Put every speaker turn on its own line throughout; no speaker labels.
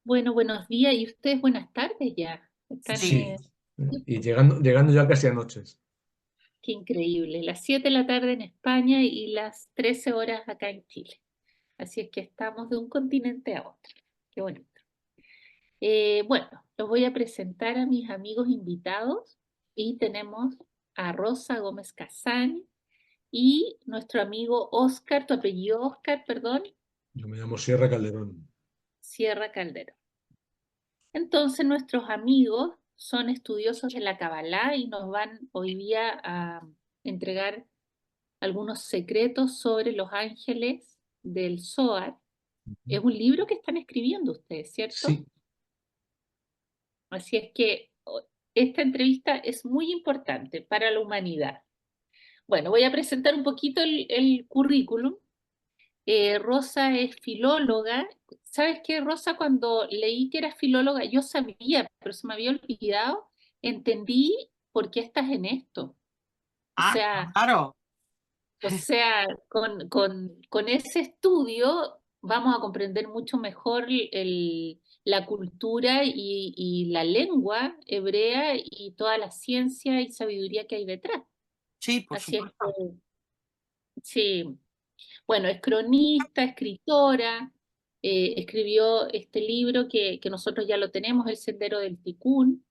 Bueno, buenos días y ustedes buenas tardes ya. Están,
Sí,
Sí,
y llegando ya casi a noches.
qué increíble. Las 7 de la tarde en España y las 13 horas acá en Chile. Así es que estamos de un continente a otro. Qué bonito. Bueno, los voy a presentar a mis amigos invitados y tenemos a Rosa Gómez Casán y nuestro amigo Oscar, tu apellido Oscar, perdón,
Yo me llamo Sierra Calderón.
Sierra Calderón. Entonces nuestros amigos son estudiosos de la Kabbalah y nos van hoy día a entregar algunos secretos sobre los ángeles del Zohar. Es un libro que están escribiendo ustedes, ¿cierto?
Sí,
Así es que esta entrevista es muy importante para la humanidad. Bueno, voy a presentar un poquito el currículum. Rosa es filóloga. ¿Sabes qué, Rosa? Cuando leí que eras filóloga, yo sabía, pero se me había olvidado, entendí por qué estás en esto. O
ah,
sea,
claro,
con ese estudio vamos a comprender mucho mejor la cultura y la lengua hebrea y toda la ciencia y sabiduría que hay detrás.
sí, por
Así es
supuesto.
que, sí. Bueno, es cronista, escritora, escribió este libro que nosotros ya lo tenemos, El Sendero del Ticún,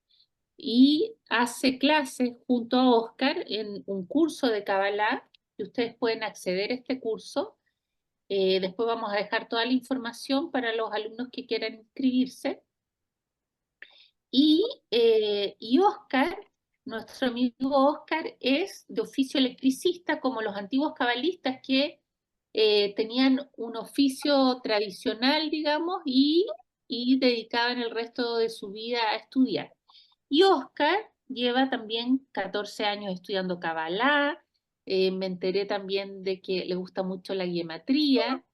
y hace clases junto a Oscar en un curso de Kabbalah, que ustedes pueden acceder a este curso. Después vamos a dejar toda la información para los alumnos que quieran inscribirse. Y Oscar, nuestro amigo Oscar, es de oficio electricista, como los antiguos cabalistas que tenían un oficio tradicional, digamos, y dedicaban el resto de su vida a estudiar. Y Oscar lleva también 14 años estudiando Kabbalah. Me enteré también de que le gusta mucho la guiatría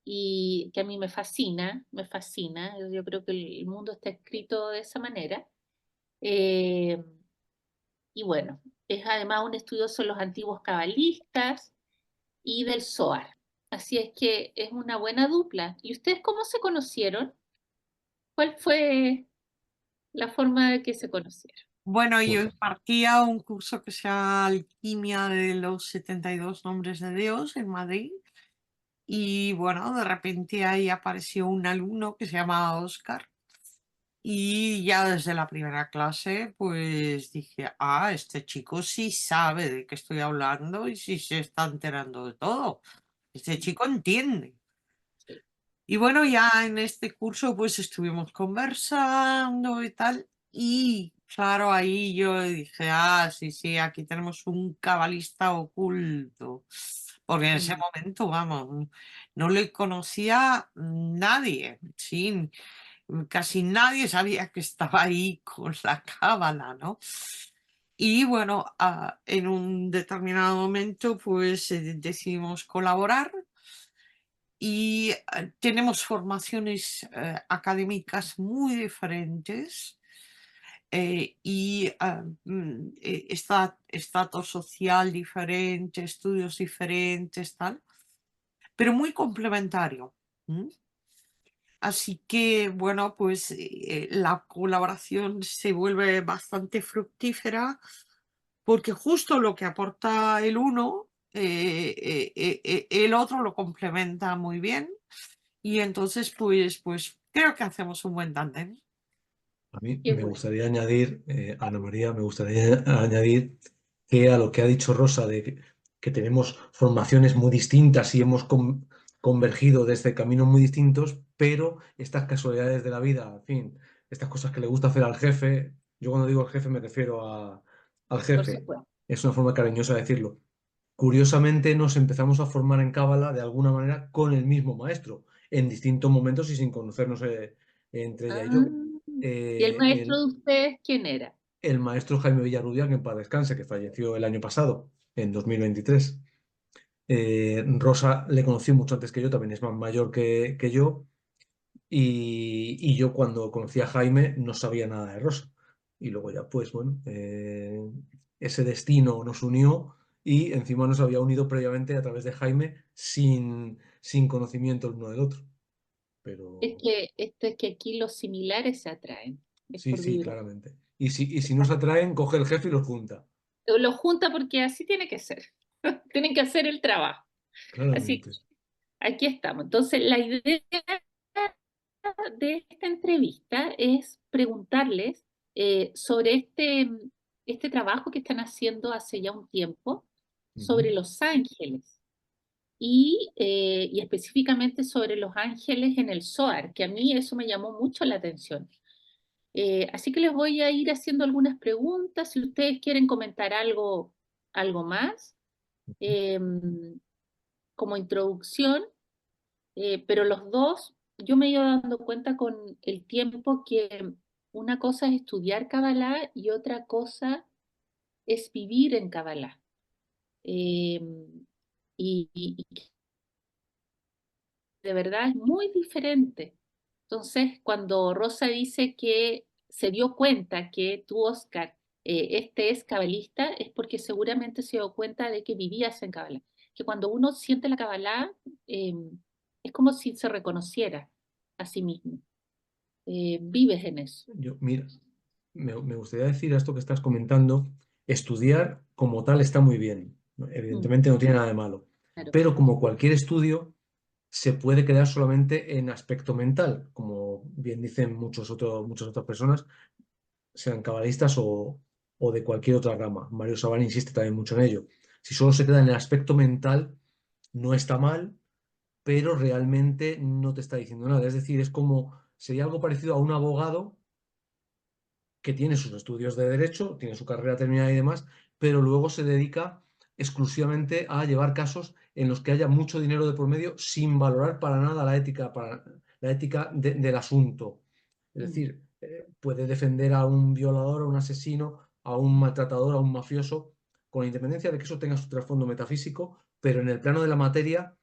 y que a mí me fascina, me fascina. Yo creo que el mundo está escrito de esa manera. Eh, y bueno, es además un estudioso de los antiguos cabalistas y del Zohar. Así es que es una buena dupla. ¿Y ustedes cómo se conocieron? ¿Cuál fue la forma de que se conocieron?
Bueno, yo
pues
impartía un curso que se llama Alquimia de los 72 Nombres de Dios en Madrid. Y bueno, de repente ahí apareció un alumno que se llamaba Oscar. Y ya desde la primera clase, pues dije, ah, este chico sí sabe de qué estoy hablando y sí se está enterando de todo. Este chico entiende.
Sí.
Y bueno, ya en este curso pues estuvimos conversando y tal. Y claro, ahí yo dije, ah, sí, sí, aquí tenemos un cabalista oculto. Porque en ese
Mm.
momento, vamos, no le conocía nadie, sí, casi nadie sabía que estaba ahí con la cábala, ¿no? Y bueno, en un determinado momento pues decidimos colaborar y tenemos formaciones académicas muy diferentes y estatus social diferente, estudios diferentes, tal, pero muy complementario. ¿M? Así que, bueno, pues la colaboración se vuelve bastante fructífera porque justo lo que aporta el uno, el otro lo complementa muy bien. Y entonces, pues creo que hacemos un buen tándem.
a mí
Qué
me
bueno.
gustaría añadir, Ana María, me gustaría añadir que a lo que ha dicho Rosa de que tenemos formaciones muy distintas y hemos convergido desde caminos muy distintos, pero estas casualidades de la vida, en fin, estas cosas que le gusta hacer al jefe, yo cuando digo al jefe me refiero al
Por
jefe,
supuesto.
es una forma cariñosa de decirlo. Curiosamente nos empezamos a formar en Cábala de alguna manera con el mismo maestro, en distintos momentos y sin conocernos entre ella y yo.
Ah, ¿y el maestro
El,
de ustedes quién era?
el maestro Jaime Villarrubia, que en paz descanse, que falleció el año pasado, en 2023. Rosa le conocí mucho antes que yo, también es más mayor que yo, y yo cuando conocí a Jaime no sabía nada de Rosa. Y luego ya, pues bueno, ese destino nos unió y encima nos había unido previamente a través de Jaime sin conocimiento el uno del otro. pero
Es que aquí los similares se atraen, es
sí,
por
sí,
vibra.
claramente. Y si no se atraen, coge el jefe y los junta.
Los junta porque así tiene que ser. Tienen que hacer el trabajo. Así que
Claramente.
aquí estamos. Entonces, la idea de esta entrevista es preguntarles sobre este trabajo que están haciendo hace ya un tiempo sobre
Ujú.
los ángeles y específicamente sobre los ángeles en el Zohar, que a mí eso me llamó mucho la atención. Así que les voy a ir haciendo algunas preguntas. Si ustedes quieren comentar algo más eh, como introducción, pero los dos, yo me he ido dando cuenta con el tiempo que una cosa es estudiar Kabbalah y otra cosa es vivir en Kabbalah. Eh, y de verdad es muy diferente. Entonces, cuando Rosa dice que se dio cuenta que tú, Oscar, este es cabalista, es porque seguramente se dio cuenta de que vivías en Kabbalah. Que cuando uno siente la Kabbalah, eh, es como si se reconociera a sí mismo. Vives en eso.
Mira, me gustaría decir esto que estás comentando, estudiar como tal está muy bien, ¿no?
Mm,
Evidentemente no tiene nada de malo,
claro.
pero como cualquier estudio, se puede quedar solamente en aspecto mental, como bien dicen muchas otras personas, sean cabalistas o de cualquier otra rama. Mario Sabán insiste también mucho en ello. Si solo se queda en el aspecto mental, no está mal, pero realmente no te está diciendo nada. Es decir, sería algo parecido a un abogado que tiene sus estudios de derecho, tiene su carrera terminada y demás, pero luego se dedica exclusivamente a llevar casos en los que haya mucho dinero de por medio sin valorar para nada la ética del asunto. Es
Mm,
decir, puede defender a un violador, a un asesino, a un maltratador, a un mafioso, con independencia de que eso tenga su trasfondo metafísico, pero en el plano de la materia,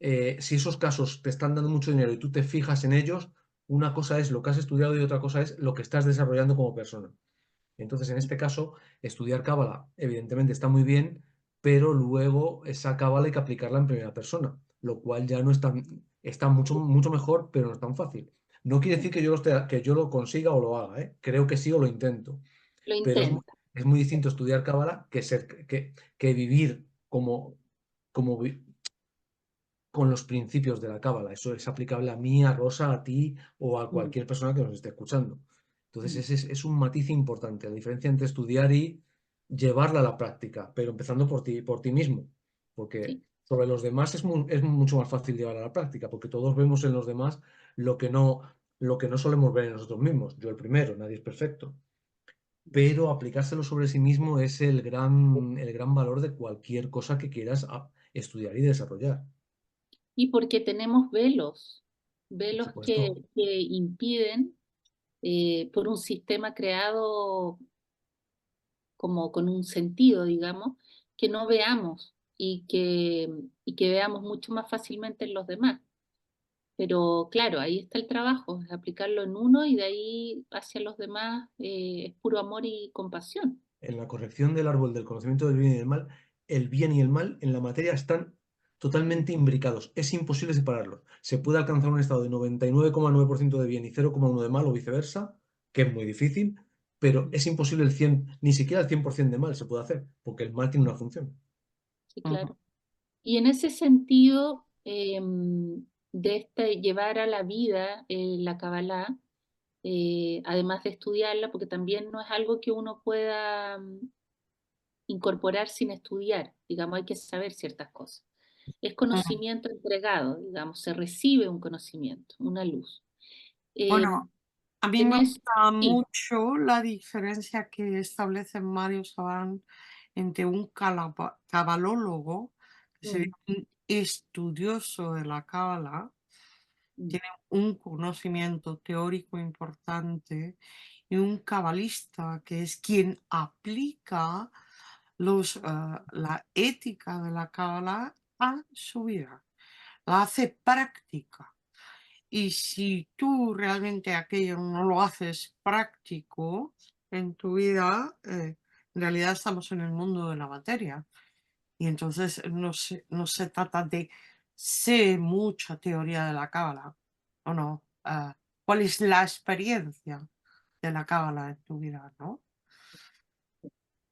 si esos casos te están dando mucho dinero y tú te fijas en ellos, una cosa es lo que has estudiado y otra cosa es lo que estás desarrollando como persona. Entonces, en este caso, estudiar cábala, evidentemente está muy bien, pero luego esa cábala hay que aplicarla en primera persona, lo cual ya no es está mucho, mucho mejor, pero no es tan fácil. No quiere decir que yo lo consiga o lo haga, ¿eh? Creo que sí o lo intento,
lo
pero
intenta.
es muy distinto estudiar cábala que vivir como, con los principios de la cábala. Eso es aplicable a mí, a Rosa, a ti o a
Mm,
cualquier persona que nos esté escuchando. Entonces,
mm,
ese es un matiz importante, la diferencia entre estudiar y llevarla a la práctica, pero empezando por ti mismo, porque
sí,
sobre los demás es mucho más fácil llevar a la práctica, porque todos vemos en los demás lo que lo que no solemos ver en nosotros mismos. Yo el primero, nadie es perfecto, pero aplicárselo sobre sí mismo es el gran valor de cualquier cosa que quieras estudiar y desarrollar.
y porque tenemos velos,
Por
velos
supuesto.
que impiden por un sistema creado como con un sentido, digamos, que no veamos y que veamos mucho más fácilmente en los demás. Pero claro, ahí está el trabajo, es aplicarlo en uno y de ahí hacia los demás es puro amor y compasión.
En la corrección del árbol del conocimiento del bien y del mal, el bien y el mal en la materia están totalmente imbricados. Es imposible separarlos. Se puede alcanzar un estado de 99,9% de bien y 0,1 de mal o viceversa, que es muy difícil, pero es imposible ni siquiera el 100% de mal se puede hacer, porque el mal tiene una función.
Sí,
Ujú.
claro. Y en ese sentido, de llevar a la vida la Kabbalah, además de estudiarla, porque también no es algo que uno pueda incorporar sin estudiar, digamos, hay que saber ciertas cosas. Es
Ujú.
conocimiento entregado, digamos, se recibe un conocimiento, una luz. Eh,
Bueno, a mí
en
me
eso,
gusta
sí,
mucho la diferencia que establece Mario Saban entre un cabalólogo, que sería
mm,
un estudioso de la cábala,
mm,
tiene un conocimiento teórico importante, y un cabalista, que es quien aplica la ética de la cábala a su vida, la hace práctica. Y si tú realmente aquello no lo haces práctico en tu vida, en realidad estamos en el mundo de la materia. Y entonces no se trata de sé mucha teoría de la cábala. ¿o no? ¿Cuál es la experiencia de la cábala en tu vida, no?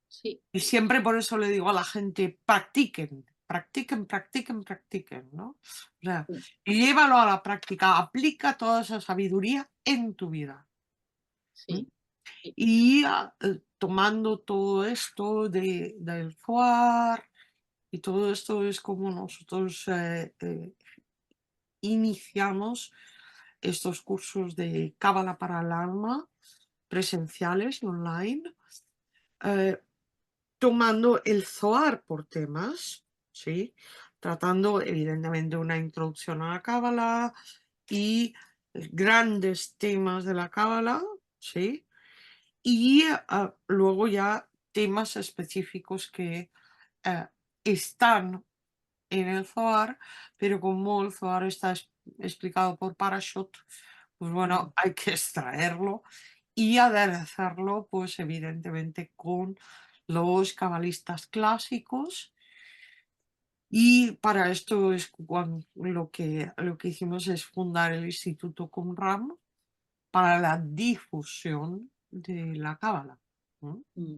Sí,
Y siempre por eso le digo a la gente, practiquen, practiquen, practiquen, practiquen, ¿no? O sea,
sí,
y llévalo a la práctica, aplica toda esa sabiduría en tu vida. ¿M?
sí, sí.
Y tomando todo esto del Zohar y todo esto es como nosotros iniciamos estos cursos de Cábala para el alma, presenciales y online, eh, tomando el Zohar por temas, ¿sí? Tratando evidentemente una introducción a la Cábala y grandes temas de la Cábala, ¿sí? Y luego ya temas específicos que están en el Zohar, pero como el Zohar está explicado por Parashot, pues bueno, hay que extraerlo y aderezarlo, pues evidentemente con los cabalistas clásicos. Y para esto es lo que hicimos es fundar el Instituto Qumran para la difusión de la cábala. ¿No?
Mm,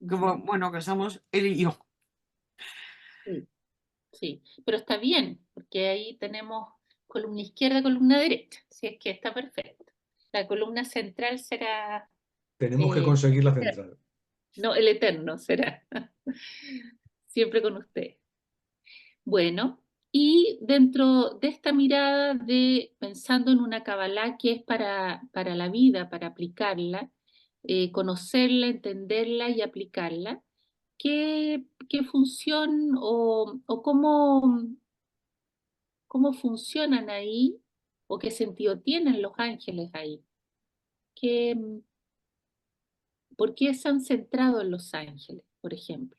Que
ujú.
bueno, que estamos él y yo.
Sí, sí, pero está bien, porque ahí tenemos columna izquierda, columna derecha, si es que está perfecto. La columna central será,
Tenemos que
eh,
conseguir la central.
no, el eterno será, siempre con usted. Bueno, y dentro de esta mirada de pensando en una Kabbalah que es para la vida, para aplicarla, conocerla, entenderla y aplicarla, ¿qué función o cómo funcionan ahí o qué sentido tienen los ángeles ahí? ¿Qué, ¿Por qué se han centrado en los ángeles, por ejemplo?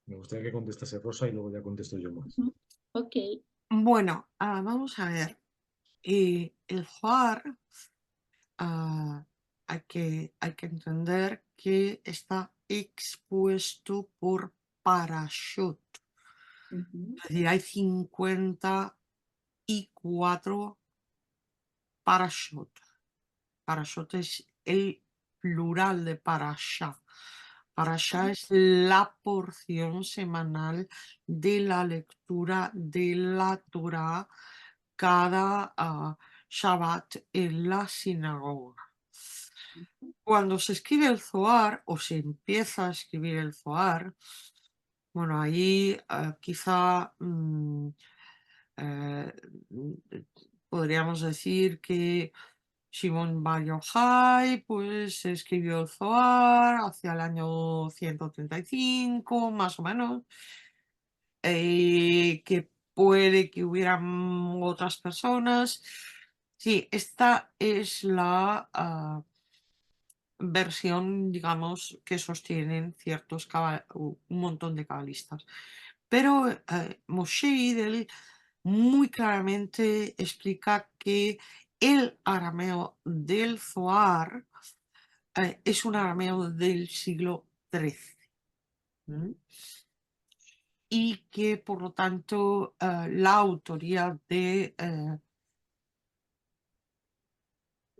Me gustaría que contestase Rosa y luego ya contesto yo más.
Ujú. Ok.
Bueno, vamos a ver. El Zohar, ah, hay que entender que está expuesto por Parashot.
Ujú,
Es decir, hay 54 Parashot. Parashot es el plural de parashá. Parashá es la porción semanal de la lectura de la Torá cada Shabbat en la sinagoga. Cuando se escribe el Zohar o se empieza a escribir el Zohar, bueno, ahí quizá eh, mm, podríamos decir que Shimon Bar Yochai, pues escribió el Zohar hacia el año 135, más o menos, que puede que hubieran otras personas. Sí, esta es la versión, digamos, que sostienen un montón de cabalistas. Pero Moshe Idel muy claramente explica que el arameo del Zohar es un arameo del siglo XIII. ¿M? Y que por lo tanto la autoría de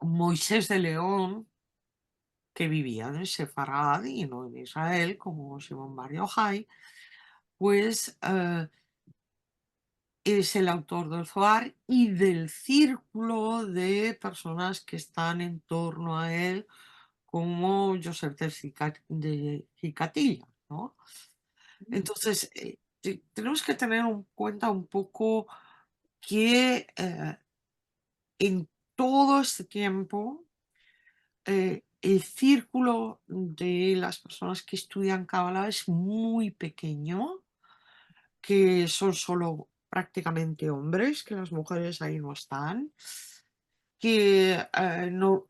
Moisés de León, que vivía en Sefarad y no en Israel, como Shimon Bar Yochai, pues es el autor del Zohar y del círculo de personas que están en torno a él, como Joseph de Gicatilla, ¿no? Entonces, tenemos que tener en cuenta un poco que en todo este tiempo el círculo de las personas que estudian Kabbalah es muy pequeño, que son solo prácticamente hombres, que las mujeres ahí no están, que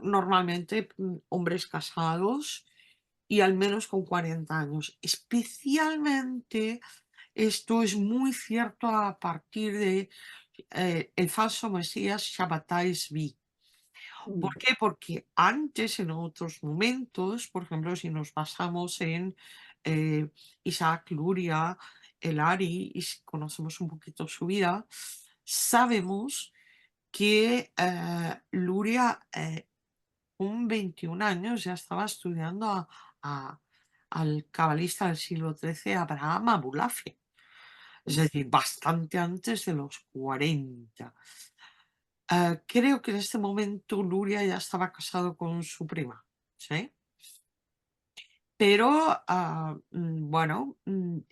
normalmente hombres casados y al menos con 40 años. Especialmente esto es muy cierto a partir de el falso Mesías Shabbatai Zvi. ¿Por
mm,
qué? Porque antes, en otros momentos, por ejemplo, si nos basamos en Isaac Luria, el Ari, y si conocemos un poquito su vida, sabemos que Luria con 21 años ya estaba estudiando al cabalista del siglo XIII, Abraham Abulafia. Es decir, bastante antes de los 40. Creo que en este momento Luria ya estaba casado con su prima, ¿sí? Pero, bueno,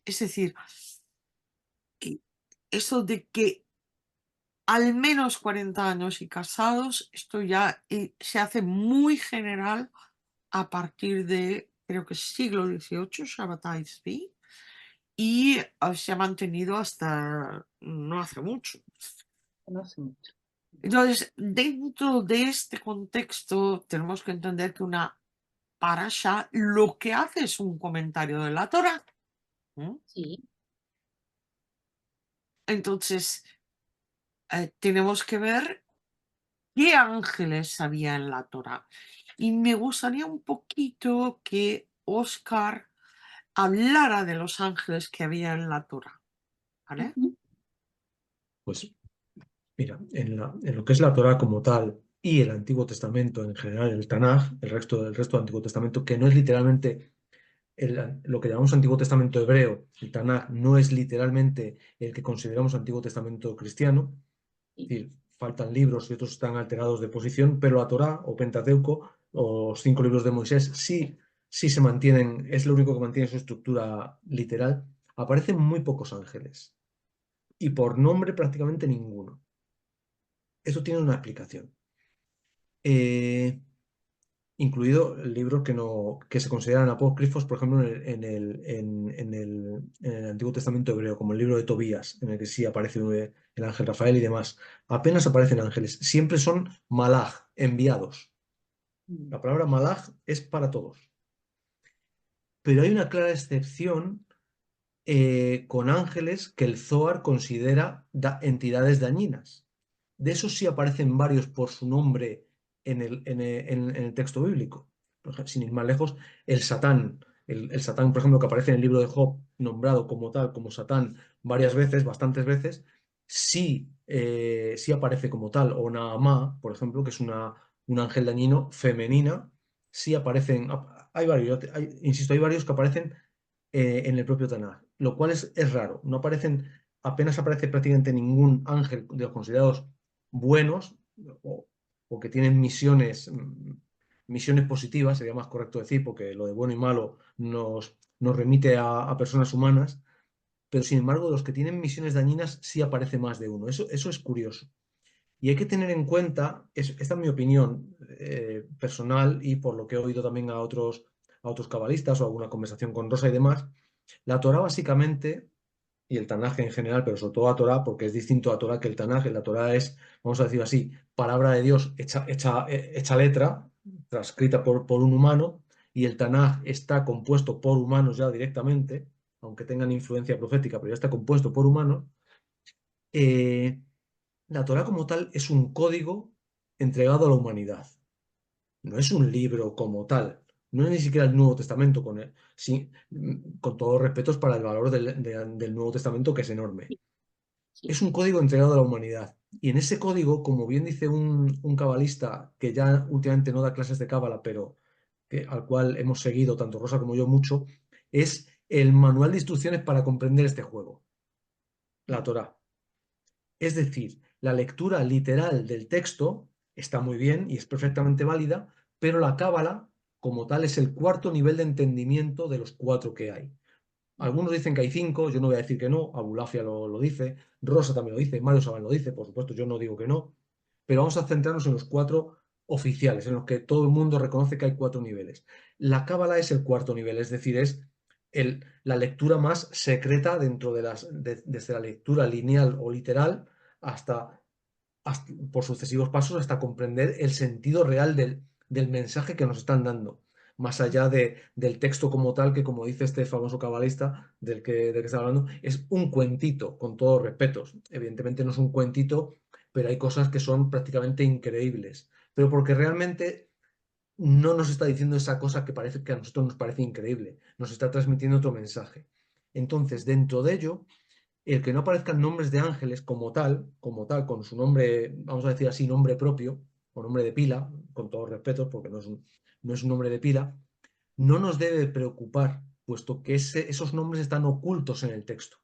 es decir, eso de que al menos 40 años y casados, esto ya se hace muy general a partir de, creo que siglo XVIII, Shabbatai Tzvi, y se ha mantenido hasta no hace mucho.
No sé mucho.
Entonces, dentro de este contexto, tenemos que entender que una parasha lo que hace es un comentario de la Torah.
Sí.
Entonces, tenemos que ver qué ángeles había en la Torah. Y me gustaría un poquito que Oscar hablara de los ángeles que había en la Torah. ¿Vale?
Pues mira, en lo que es la Torá como tal y el Antiguo Testamento en general, el Tanaj, el resto del Antiguo Testamento, que no es literalmente lo que llamamos Antiguo Testamento hebreo, el Tanaj no es literalmente el que consideramos Antiguo Testamento cristiano, es decir, faltan libros y otros están alterados de posición, pero la Torá o Pentateuco o 5 libros de Moisés sí se mantienen, es lo único que mantiene su estructura literal. Aparecen muy pocos ángeles y por nombre prácticamente ninguno. Eso tiene una explicación. Incluido libros que se consideran apócrifos, por ejemplo, en el Antiguo Testamento hebreo, como el libro de Tobías, en el que sí aparece el ángel Rafael y demás. Apenas aparecen ángeles, siempre son malaj, enviados. La palabra malaj es para todos. Pero hay una clara excepción con ángeles que el Zohar considera entidades dañinas. De esos sí aparecen varios por su nombre en el texto bíblico. Por ejemplo, sin ir más lejos, el Satán. El Satán, por ejemplo, que aparece en el libro de Job, nombrado como tal, como Satán, varias veces, bastantes veces, sí aparece como tal. O Naamá, por ejemplo, que es un ángel dañino femenina, sí aparecen. Hay varios, insisto, hay varios que aparecen en el propio Tanaj, lo cual es raro. No aparecen, apenas aparece prácticamente ningún ángel de los considerados buenos o que tienen misiones positivas, sería más correcto decir, porque lo de bueno y malo nos remite a personas humanas, pero sin embargo, los que tienen misiones dañinas sí aparece más de uno. Eso es curioso. Y hay que tener en cuenta, esta es mi opinión personal y por lo que he oído también a otros cabalistas o alguna conversación con Rosa y demás, la Torá básicamente, y el Tanaj en general, pero sobre todo la Torá, porque es distinto a Torá que el Tanaj, la Torá es, vamos a decir así, palabra de Dios hecha letra, transcrita por un humano, y el Tanaj está compuesto por humanos ya directamente, aunque tengan influencia profética, pero ya está compuesto por humanos. La Torá como tal es un código entregado a la humanidad. No es un libro como tal. No es ni siquiera el Nuevo Testamento, con todos los respetos para el valor del Nuevo Testamento, que es enorme.
Sí.
Es un código entregado a la humanidad. Y en ese código, como bien dice un cabalista que ya últimamente no da clases de cábala, pero al cual hemos seguido tanto Rosa como yo mucho, es el manual de instrucciones para comprender este juego, la Torá. Es decir, la lectura literal del texto está muy bien y es perfectamente válida, pero la cábala, como tal, es el cuarto nivel de entendimiento de los 4 que hay. Algunos dicen que hay 5, yo no voy a decir que no, Abulafia lo dice, Rosa también lo dice, Mario Saban lo dice, por supuesto, yo no digo que no, pero vamos a centrarnos en los 4 oficiales, en los que todo el mundo reconoce que hay 4 niveles. La cábala es el cuarto nivel, es decir, es la lectura más secreta desde la lectura lineal o literal hasta por sucesivos pasos hasta comprender el sentido real del mensaje que nos están dando, más allá del texto como tal, que como dice este famoso cabalista del que está hablando, es un cuentito, con todos respetos. Evidentemente no es un cuentito, pero hay cosas que son prácticamente increíbles, pero porque realmente no nos está diciendo esa cosa que parece que a nosotros nos parece increíble, nos está transmitiendo otro mensaje. Entonces, dentro de ello, el que no aparezcan nombres de ángeles como tal, con su nombre, vamos a decir así, nombre propio, o nombre de pila, con todo respeto, porque no es un nombre de pila, no nos debe preocupar, puesto que esos nombres están ocultos en el texto.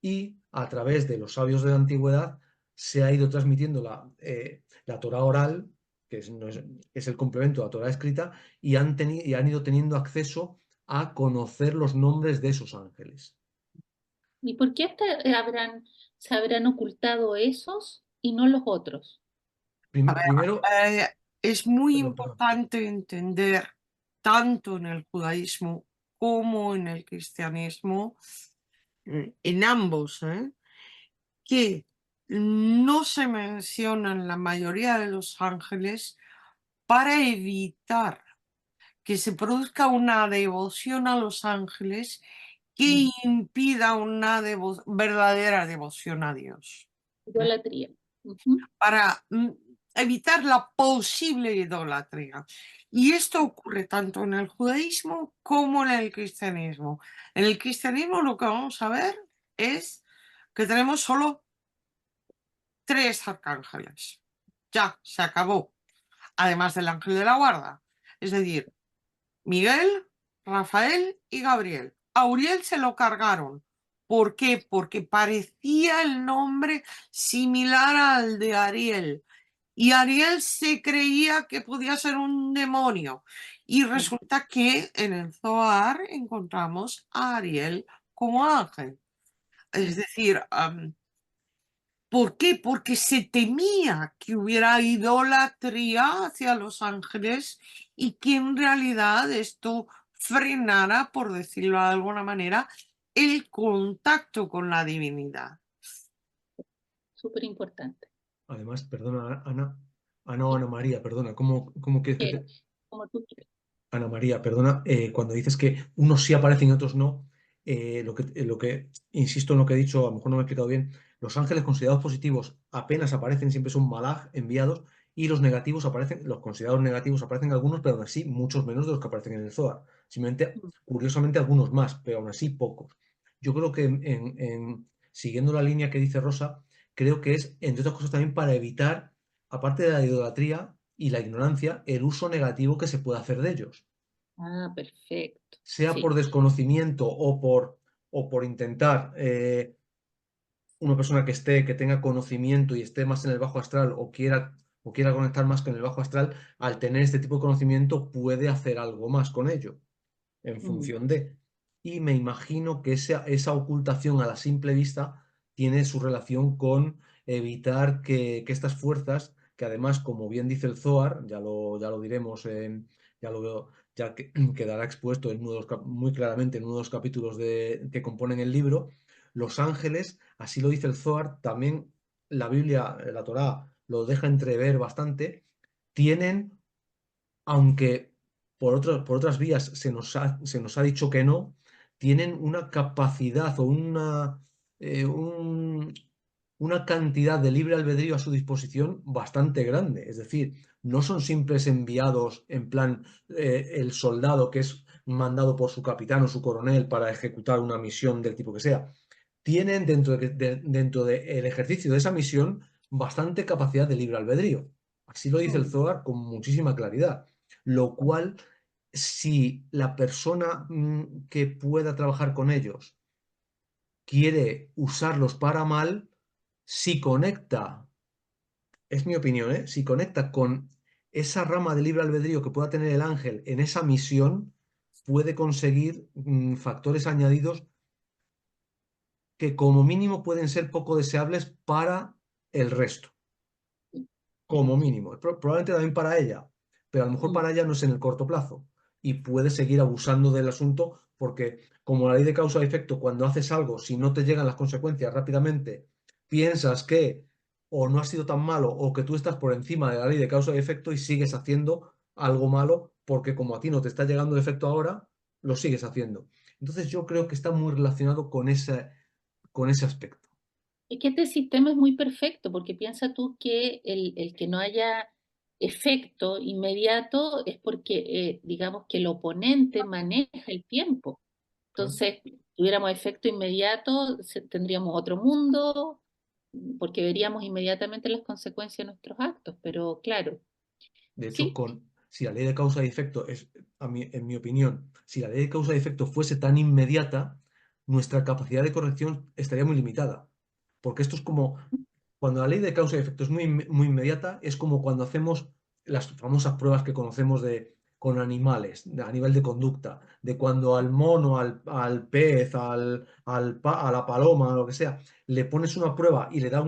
Y a través de los sabios de la antigüedad se ha ido transmitiendo la Torá oral, que es el complemento de la Torá escrita, y han ido teniendo acceso a conocer los nombres de esos ángeles.
¿Y por qué se habrán ocultado esos y no los otros?
A ver,
Primero,
es muy
perdón.
importante entender, tanto en el judaísmo como en el cristianismo, en ambos, que no se mencionan la mayoría de los ángeles para evitar que se produzca una devoción a los ángeles que impida una verdadera devoción a Dios.
Idolatría. Ujú.
Para evitar la posible idolatría. Y esto ocurre tanto en el judaísmo como en el cristianismo. En el cristianismo lo que vamos a ver es que tenemos solo 3 arcángeles. Ya, se acabó. Además del ángel de la guarda. Es decir, Miguel, Rafael y Gabriel. A Uriel se lo cargaron. ¿Por qué? Porque parecía el nombre similar al de Ariel. Y Ariel se creía que podía ser un demonio. Y resulta que en el Zohar encontramos a Ariel como ángel. Es decir, ¿por qué? Porque se temía que hubiera idolatría hacia los ángeles y que en realidad esto frenara, por decirlo de alguna manera, el contacto con la divinidad.
Súper importante.
Además, perdona, Ana o Ana María, perdona, ¿cómo quieres que te...
Como tú quieras.
Ana María, perdona, cuando dices que unos sí aparecen y otros no, insisto en lo que he dicho, a lo mejor no me he explicado bien, los ángeles considerados positivos apenas aparecen, siempre son malaj enviados, y los negativos aparecen, los considerados negativos aparecen algunos, pero aún así muchos menos de los que aparecen en el Zohar. Simplemente, curiosamente, algunos más, pero aún así pocos. Yo creo que siguiendo la línea que dice Rosa, creo que es, entre otras cosas, también para evitar, aparte de la idolatría y la ignorancia, el uso negativo que se puede hacer de ellos,
Ah, perfecto.
sea por
Sí.
desconocimiento o por intentar una persona que tenga conocimiento y esté más en el bajo astral o quiera conectar más con el bajo astral, al tener este tipo de conocimiento puede hacer algo más con ello en
Mm.
función de. Y me imagino que esa ocultación a la simple vista tiene su relación con evitar que estas fuerzas, que además, como bien dice el Zohar, ya lo diremos, ya lo veo, ya que, quedará expuesto muy claramente en uno de los capítulos que componen el libro, los ángeles, así lo dice el Zohar, también la Biblia, la Torá, lo deja entrever bastante, tienen, aunque por otras vías se nos ha dicho que no, tienen una capacidad o una cantidad de libre albedrío a su disposición bastante grande. Es decir, no son simples enviados en plan el soldado que es mandado por su capitán o su coronel para ejecutar una misión del tipo que sea. Tienen dentro del ejercicio de esa misión bastante capacidad de libre albedrío. Así lo dice el Zohar con muchísima claridad. Lo cual, si la persona que pueda trabajar con ellos quiere usarlos para mal, si conecta, es mi opinión, si conecta con esa rama de libre albedrío que pueda tener el ángel en esa misión, puede conseguir factores añadidos que como mínimo pueden ser poco deseables para el resto, como mínimo. Probablemente también para ella, pero a lo mejor para ella no es en el corto plazo y puede seguir abusando del asunto porque como la ley de causa y efecto, cuando haces algo, si no te llegan las consecuencias rápidamente, piensas que o no ha sido tan malo o que tú estás por encima de la ley de causa y efecto y sigues haciendo algo malo porque como a ti no te está llegando el efecto ahora, lo sigues haciendo. Entonces yo creo que está muy relacionado con ese aspecto.
Es que este sistema es muy perfecto, porque piensa tú que el que no haya efecto inmediato es porque, digamos, que el oponente maneja el tiempo.
Claro.
Entonces, tuviéramos efecto inmediato, tendríamos otro mundo, porque veríamos inmediatamente las consecuencias de nuestros actos, pero claro,
De hecho,
sí,
si la ley de causa y efecto es, en mi opinión, si la ley de causa y efecto fuese tan inmediata, nuestra capacidad de corrección estaría muy limitada. Porque esto es como, cuando la ley de causa y efecto es muy inmediata, es como cuando hacemos las famosas pruebas que conocemos con animales, a nivel de conducta, de cuando al mono, al pez, a la paloma, o lo que sea, le pones una prueba y le da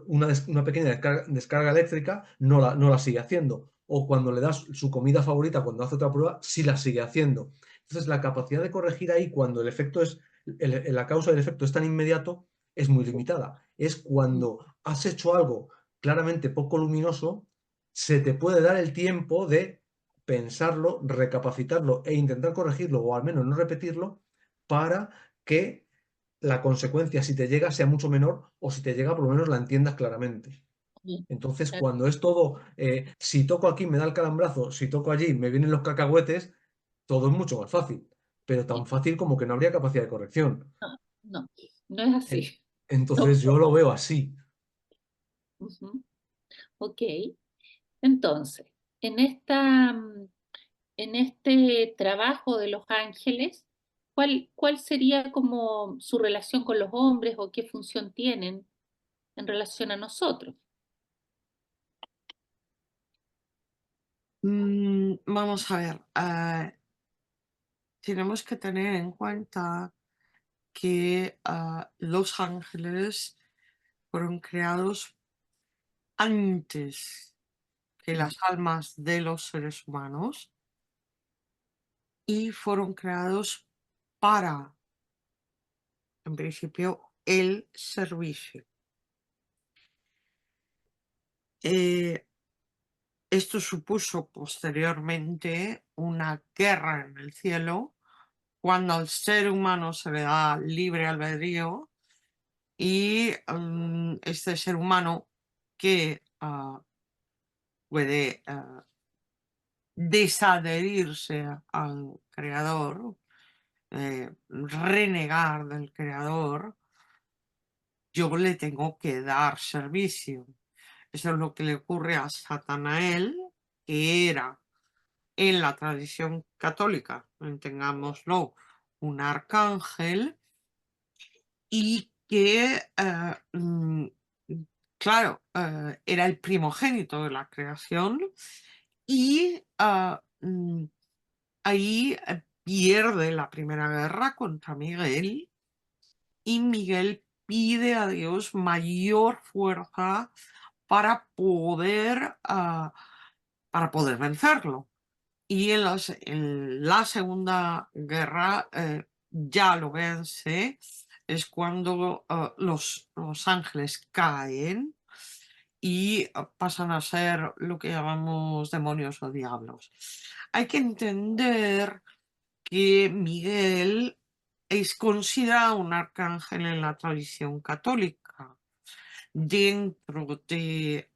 una pequeña descarga eléctrica, no la sigue haciendo. O cuando le das su comida favorita, cuando hace otra prueba, sí la sigue haciendo. Entonces, la capacidad de corregir ahí, cuando el efecto es, la causa del efecto es tan inmediato, es muy limitada. Es cuando has hecho algo claramente poco luminoso, se te puede dar el tiempo de pensarlo, recapacitarlo e intentar corregirlo, o al menos no repetirlo, para que la consecuencia, si te llega, sea mucho menor, o si te llega, por lo menos la entiendas claramente. Entonces,
claro,
cuando es todo, si toco aquí me da el calambrazo, si toco allí me vienen los cacahuetes, todo es mucho más fácil, pero tan
sí,
fácil como que no habría capacidad de corrección.
no, no, no es
En-
así. No,
Entonces, yo lo veo así.
ujú, ok. Entonces, en esta, en este trabajo de los ángeles, ¿cuál sería como su relación con los hombres o qué función tienen en relación a nosotros?
Vamos a ver, tenemos que tener en cuenta que los ángeles fueron creados antes que
Mm,
las almas de los seres humanos y fueron creados para, en principio, el servicio. Eh, Esto supuso posteriormente una guerra en el cielo cuando al ser humano se le da libre albedrío y este ser humano que puede desadherirse al creador, renegar del creador, yo le tengo que dar servicio. Eso es lo que le ocurre a Satanael, que era en la tradición católica, entengámoslo, un arcángel y que, claro, era el primogénito de la creación y ahí pierde la primera guerra contra Miguel y Miguel pide a Dios mayor fuerza para poder vencerlo. Y en la Segunda Guerra ya lo vence, es cuando los ángeles caen y pasan a ser lo que llamamos demonios o diablos. Hay que entender que Miguel es considerado un arcángel en la tradición católica. Dentro de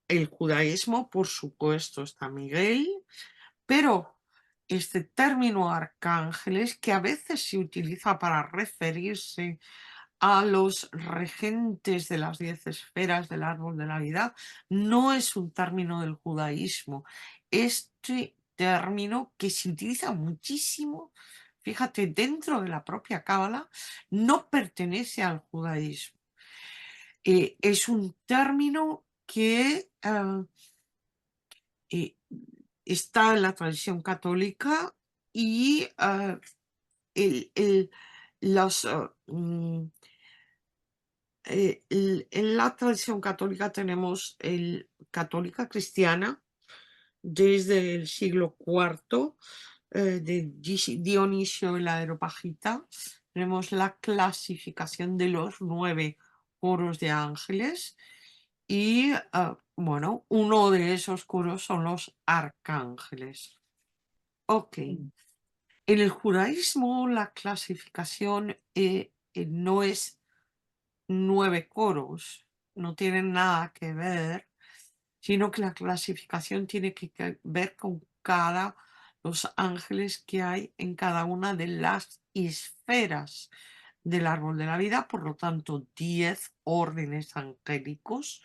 el judaísmo, por supuesto, está Miguel, pero este término arcángeles, que a veces se utiliza para referirse a los regentes de las 10 esferas del árbol de la vida, no es un término del judaísmo. Este término que se utiliza muchísimo, fíjate, dentro de la propia Cábala, no pertenece al judaísmo. Es un término que eh, está en la tradición católica y el- los, en la tradición católica tenemos el católica cristiana desde el siglo IV de Dionisio el Areopagita. Tenemos la clasificación de los 9 coros de ángeles y bueno, uno de esos coros son los arcángeles. Ok.
mm,
En el judaísmo la clasificación no es 9 coros, no tienen nada que ver, sino que la clasificación tiene que ver con los ángeles que hay en cada una de las esferas del árbol de la vida, por lo tanto 10 órdenes angélicos.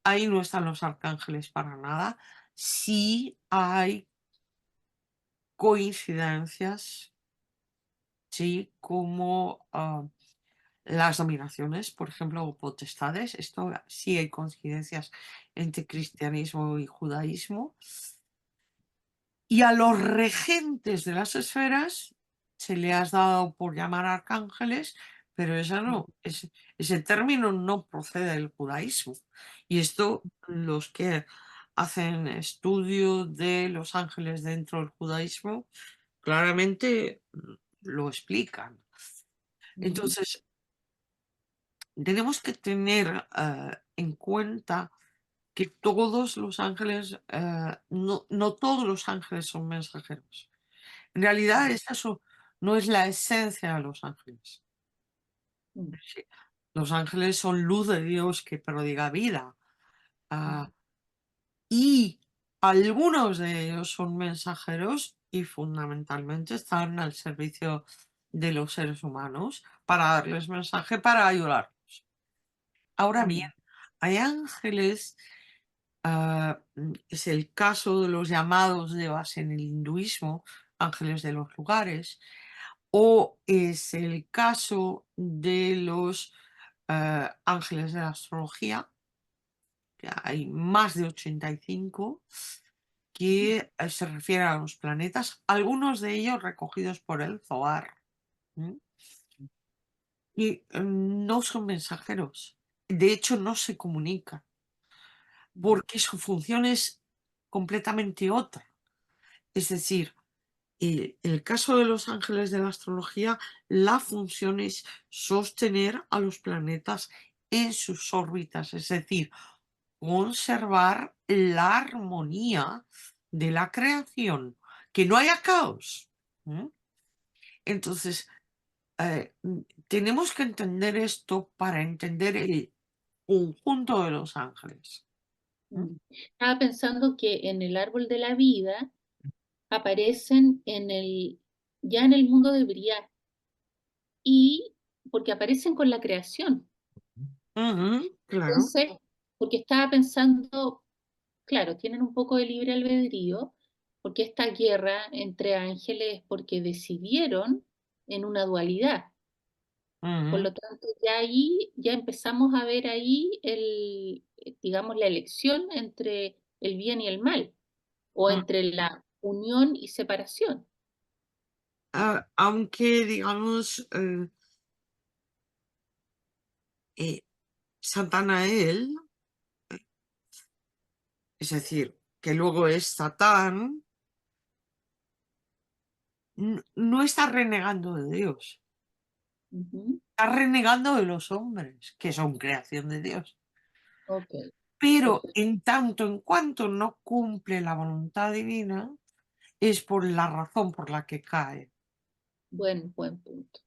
Ahí no están los arcángeles para nada. Sí hay coincidencias, sí, como las dominaciones, por ejemplo, o potestades. Esto sí hay coincidencias entre cristianismo y judaísmo. Y a los regentes de las esferas se le has dado por llamar arcángeles, pero ese término no procede del judaísmo. Y esto los que hacen estudio de los ángeles dentro del judaísmo claramente lo explican. Entonces, tenemos que tener en cuenta que todos los ángeles, no todos los ángeles son mensajeros. En realidad, eso no es la esencia de los ángeles. Sí, los ángeles son luz de Dios que prodiga vida. Y algunos de ellos son mensajeros y fundamentalmente están al servicio de los seres humanos para darles mensaje, para ayudarlos. Ahora bien, hay ángeles, es el caso de los llamados devas en el hinduismo, ángeles de los lugares, o es el caso de los ángeles de la astrología, que hay más de 85, que se refieren a los planetas, algunos de ellos recogidos por el Zohar. Y no son mensajeros. De hecho, no se comunican, porque su función es completamente otra. Es decir, el caso de los ángeles de la astrología, la función es sostener a los planetas en sus órbitas, es decir, conservar la armonía de la creación, que no haya caos. Entonces, tenemos que entender esto para entender el conjunto de los ángeles.
Estaba pensando que en el árbol de la vida aparecen ya en el mundo de Briar, y porque aparecen con la creación.
Claro.
Entonces, porque estaba pensando, claro, tienen un poco de libre albedrío, porque esta guerra entre ángeles es porque decidieron en una dualidad. Por lo tanto, ya empezamos a ver ahí digamos, la elección entre el bien y el mal, o entre la unión y separación.
Aunque, digamos, Satanael, es decir, que luego es Satán, no está renegando de Dios, está renegando de los hombres, que son creación de Dios.
Okay.
Pero
Perfecto.
en tanto en cuanto no cumple la voluntad divina, es por la razón por la que cae.
Buen punto.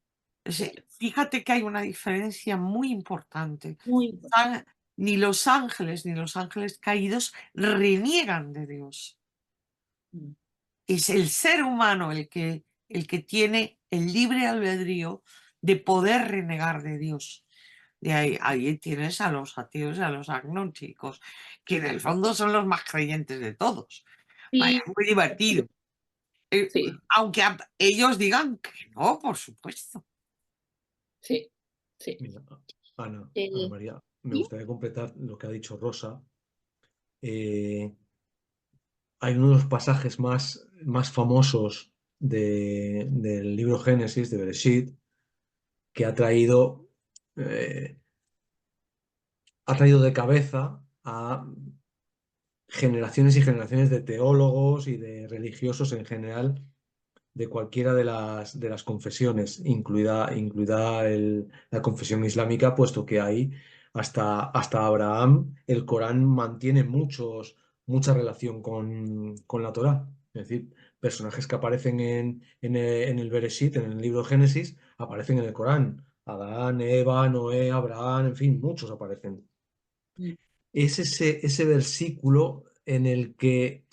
Fíjate que hay una diferencia muy importante.
Muy importante.
Ni los ángeles caídos reniegan de Dios. Es el ser humano el que tiene el libre albedrío de poder renegar de Dios. De ahí tienes a los ateos y a los agnósticos, que en el fondo son los más creyentes de todos.
Sí.
Es muy divertido.
Sí,
Aunque ellos digan que no, por supuesto.
sí, sí.
Mira, Ana
Eh,
María, me
¿sí?
gustaría completar lo que ha dicho Rosa. Hay uno de los pasajes más famosos del libro Génesis, de Bereshit, que ha traído de cabeza a generaciones y generaciones de teólogos y de religiosos en general de cualquiera de las confesiones, incluida la confesión islámica, puesto que ahí hasta Abraham el Corán mantiene mucha relación con la Torá. Es decir, personajes que aparecen en el Bereshit, en el libro Génesis, aparecen en el Corán. Adán, Eva, Noé, Abraham, en fin, muchos aparecen. Es ese versículo en el que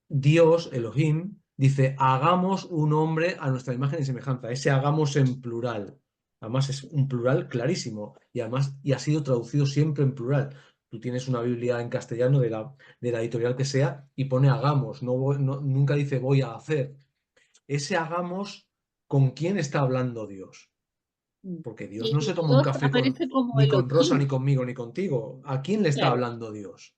Dios, Elohim, Dice, hagamos un hombre a nuestra imagen y semejanza. Ese hagamos en plural. Además es un plural clarísimo y además ha sido traducido siempre en plural. Tú tienes una Biblia en castellano de la editorial que sea y pone hagamos, nunca dice voy a hacer. Ese hagamos, ¿con quién está hablando Dios? Porque Dios no se
Y
toma un
Dios
café
aparece como
ni con Rosa, ni
Elohim,
conmigo, ni contigo. ¿A quién le está
claro,
hablando Dios?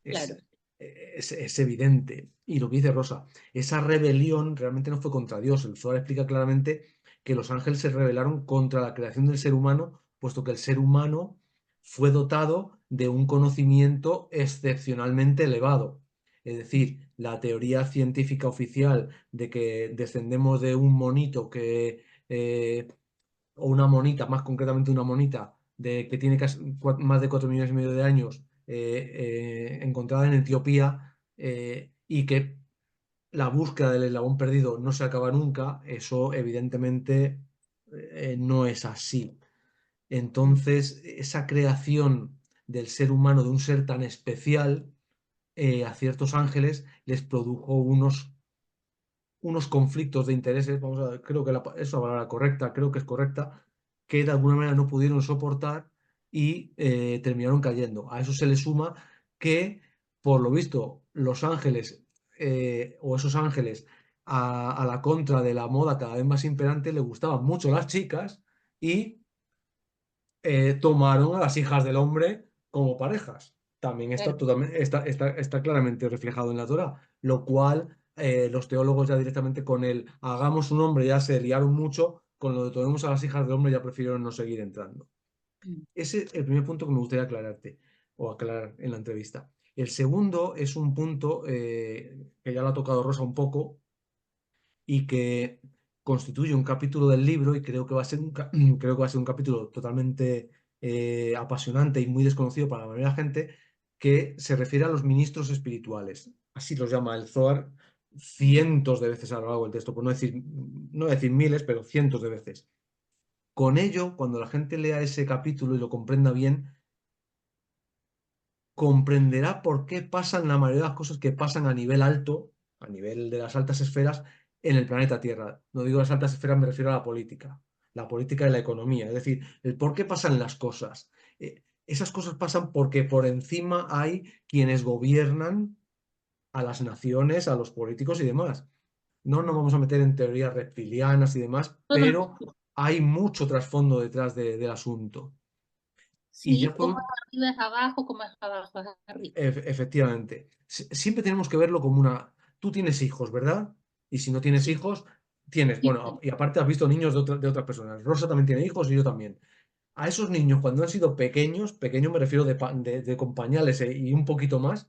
Es,
claro.
es evidente. Y lo que dice Rosa, esa rebelión realmente no fue contra Dios. El Zohar explica claramente que los ángeles se rebelaron contra la creación del ser humano, puesto que el ser humano fue dotado de un conocimiento excepcionalmente elevado. Es decir, la teoría científica oficial de que descendemos de un monito o una monita, más concretamente una monita, que tiene más de 4 millones y medio de años, encontrada en Etiopía, y que la búsqueda del eslabón perdido no se acaba nunca, eso evidentemente no es así. Entonces, esa creación del ser humano, de un ser tan especial, a ciertos ángeles les produjo unos conflictos de intereses, creo que esa palabra correcta, creo que es correcta, que de alguna manera no pudieron soportar y terminaron cayendo. A eso se le suma que, por lo visto, los ángeles o esos ángeles a la contra de la moda cada vez más imperante le gustaban mucho las chicas y tomaron a las hijas del hombre como parejas. También
Claro.
está claramente reflejado en la Torá, lo cual los teólogos ya directamente con el hagamos un hombre ya se liaron mucho, con lo de tomemos a las hijas del hombre ya prefirieron no seguir entrando. Ese es el primer punto que me gustaría aclararte o aclarar en la entrevista. El segundo es un punto que ya lo ha tocado Rosa un poco y que constituye un capítulo del libro y creo que va a ser creo que va a ser un capítulo totalmente apasionante y muy desconocido para la mayoría de la gente, que se refiere a los ministros espirituales. Así los llama el Zohar cientos de veces a lo largo del texto, por no decir miles, pero cientos de veces. Con ello, cuando la gente lea ese capítulo y lo comprenda bien, comprenderá por qué pasan la mayoría de las cosas que pasan a nivel alto, a nivel de las altas esferas, en el planeta Tierra. No digo las altas esferas, me refiero a la política y la economía, es decir, el por qué pasan las cosas. Esas cosas pasan porque por encima hay quienes gobiernan a las naciones, a los políticos y demás. No nos vamos a meter en teorías reptilianas y demás,
Todo
pero hay mucho trasfondo detrás del asunto. Y
sí,
ya
como
por,
es arriba es abajo, como es abajo es arriba.
Efectivamente. Siempre tenemos que verlo como una... Tú tienes hijos, ¿verdad? Y si no tienes
Sí,
hijos, tienes...
sí,
Bueno, y aparte has visto niños de otras personas. Rosa también tiene hijos y yo también. A esos niños, cuando han sido pequeños, pequeños me refiero con pañales y un poquito más,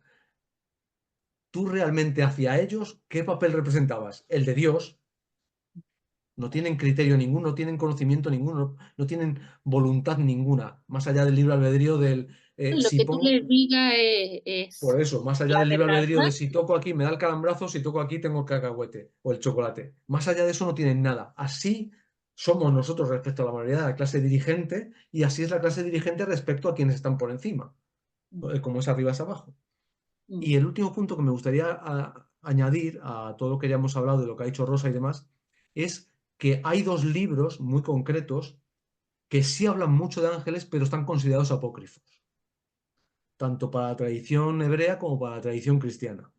tú realmente hacia ellos, ¿qué papel representabas? El de Dios. No tienen criterio ninguno, no tienen conocimiento ninguno, no tienen voluntad ninguna, más allá del libre albedrío
lo
si
que tú
pongo...
les digas
Por
es
eso, más allá
la
del libre
verdad,
albedrío de si toco aquí me da el calambrazo, si toco aquí tengo el cacahuete o el chocolate. Más allá de eso no tienen nada. Así somos nosotros respecto a la mayoría de la clase dirigente y así es la clase dirigente respecto a quienes están por encima, como es arriba es abajo.
Mm.
Y el último punto que me gustaría añadir a todo lo que ya hemos hablado de lo que ha dicho Rosa y demás, es que hay dos libros muy concretos que sí hablan mucho de ángeles, pero están considerados apócrifos, tanto para la tradición hebrea como para la tradición cristiana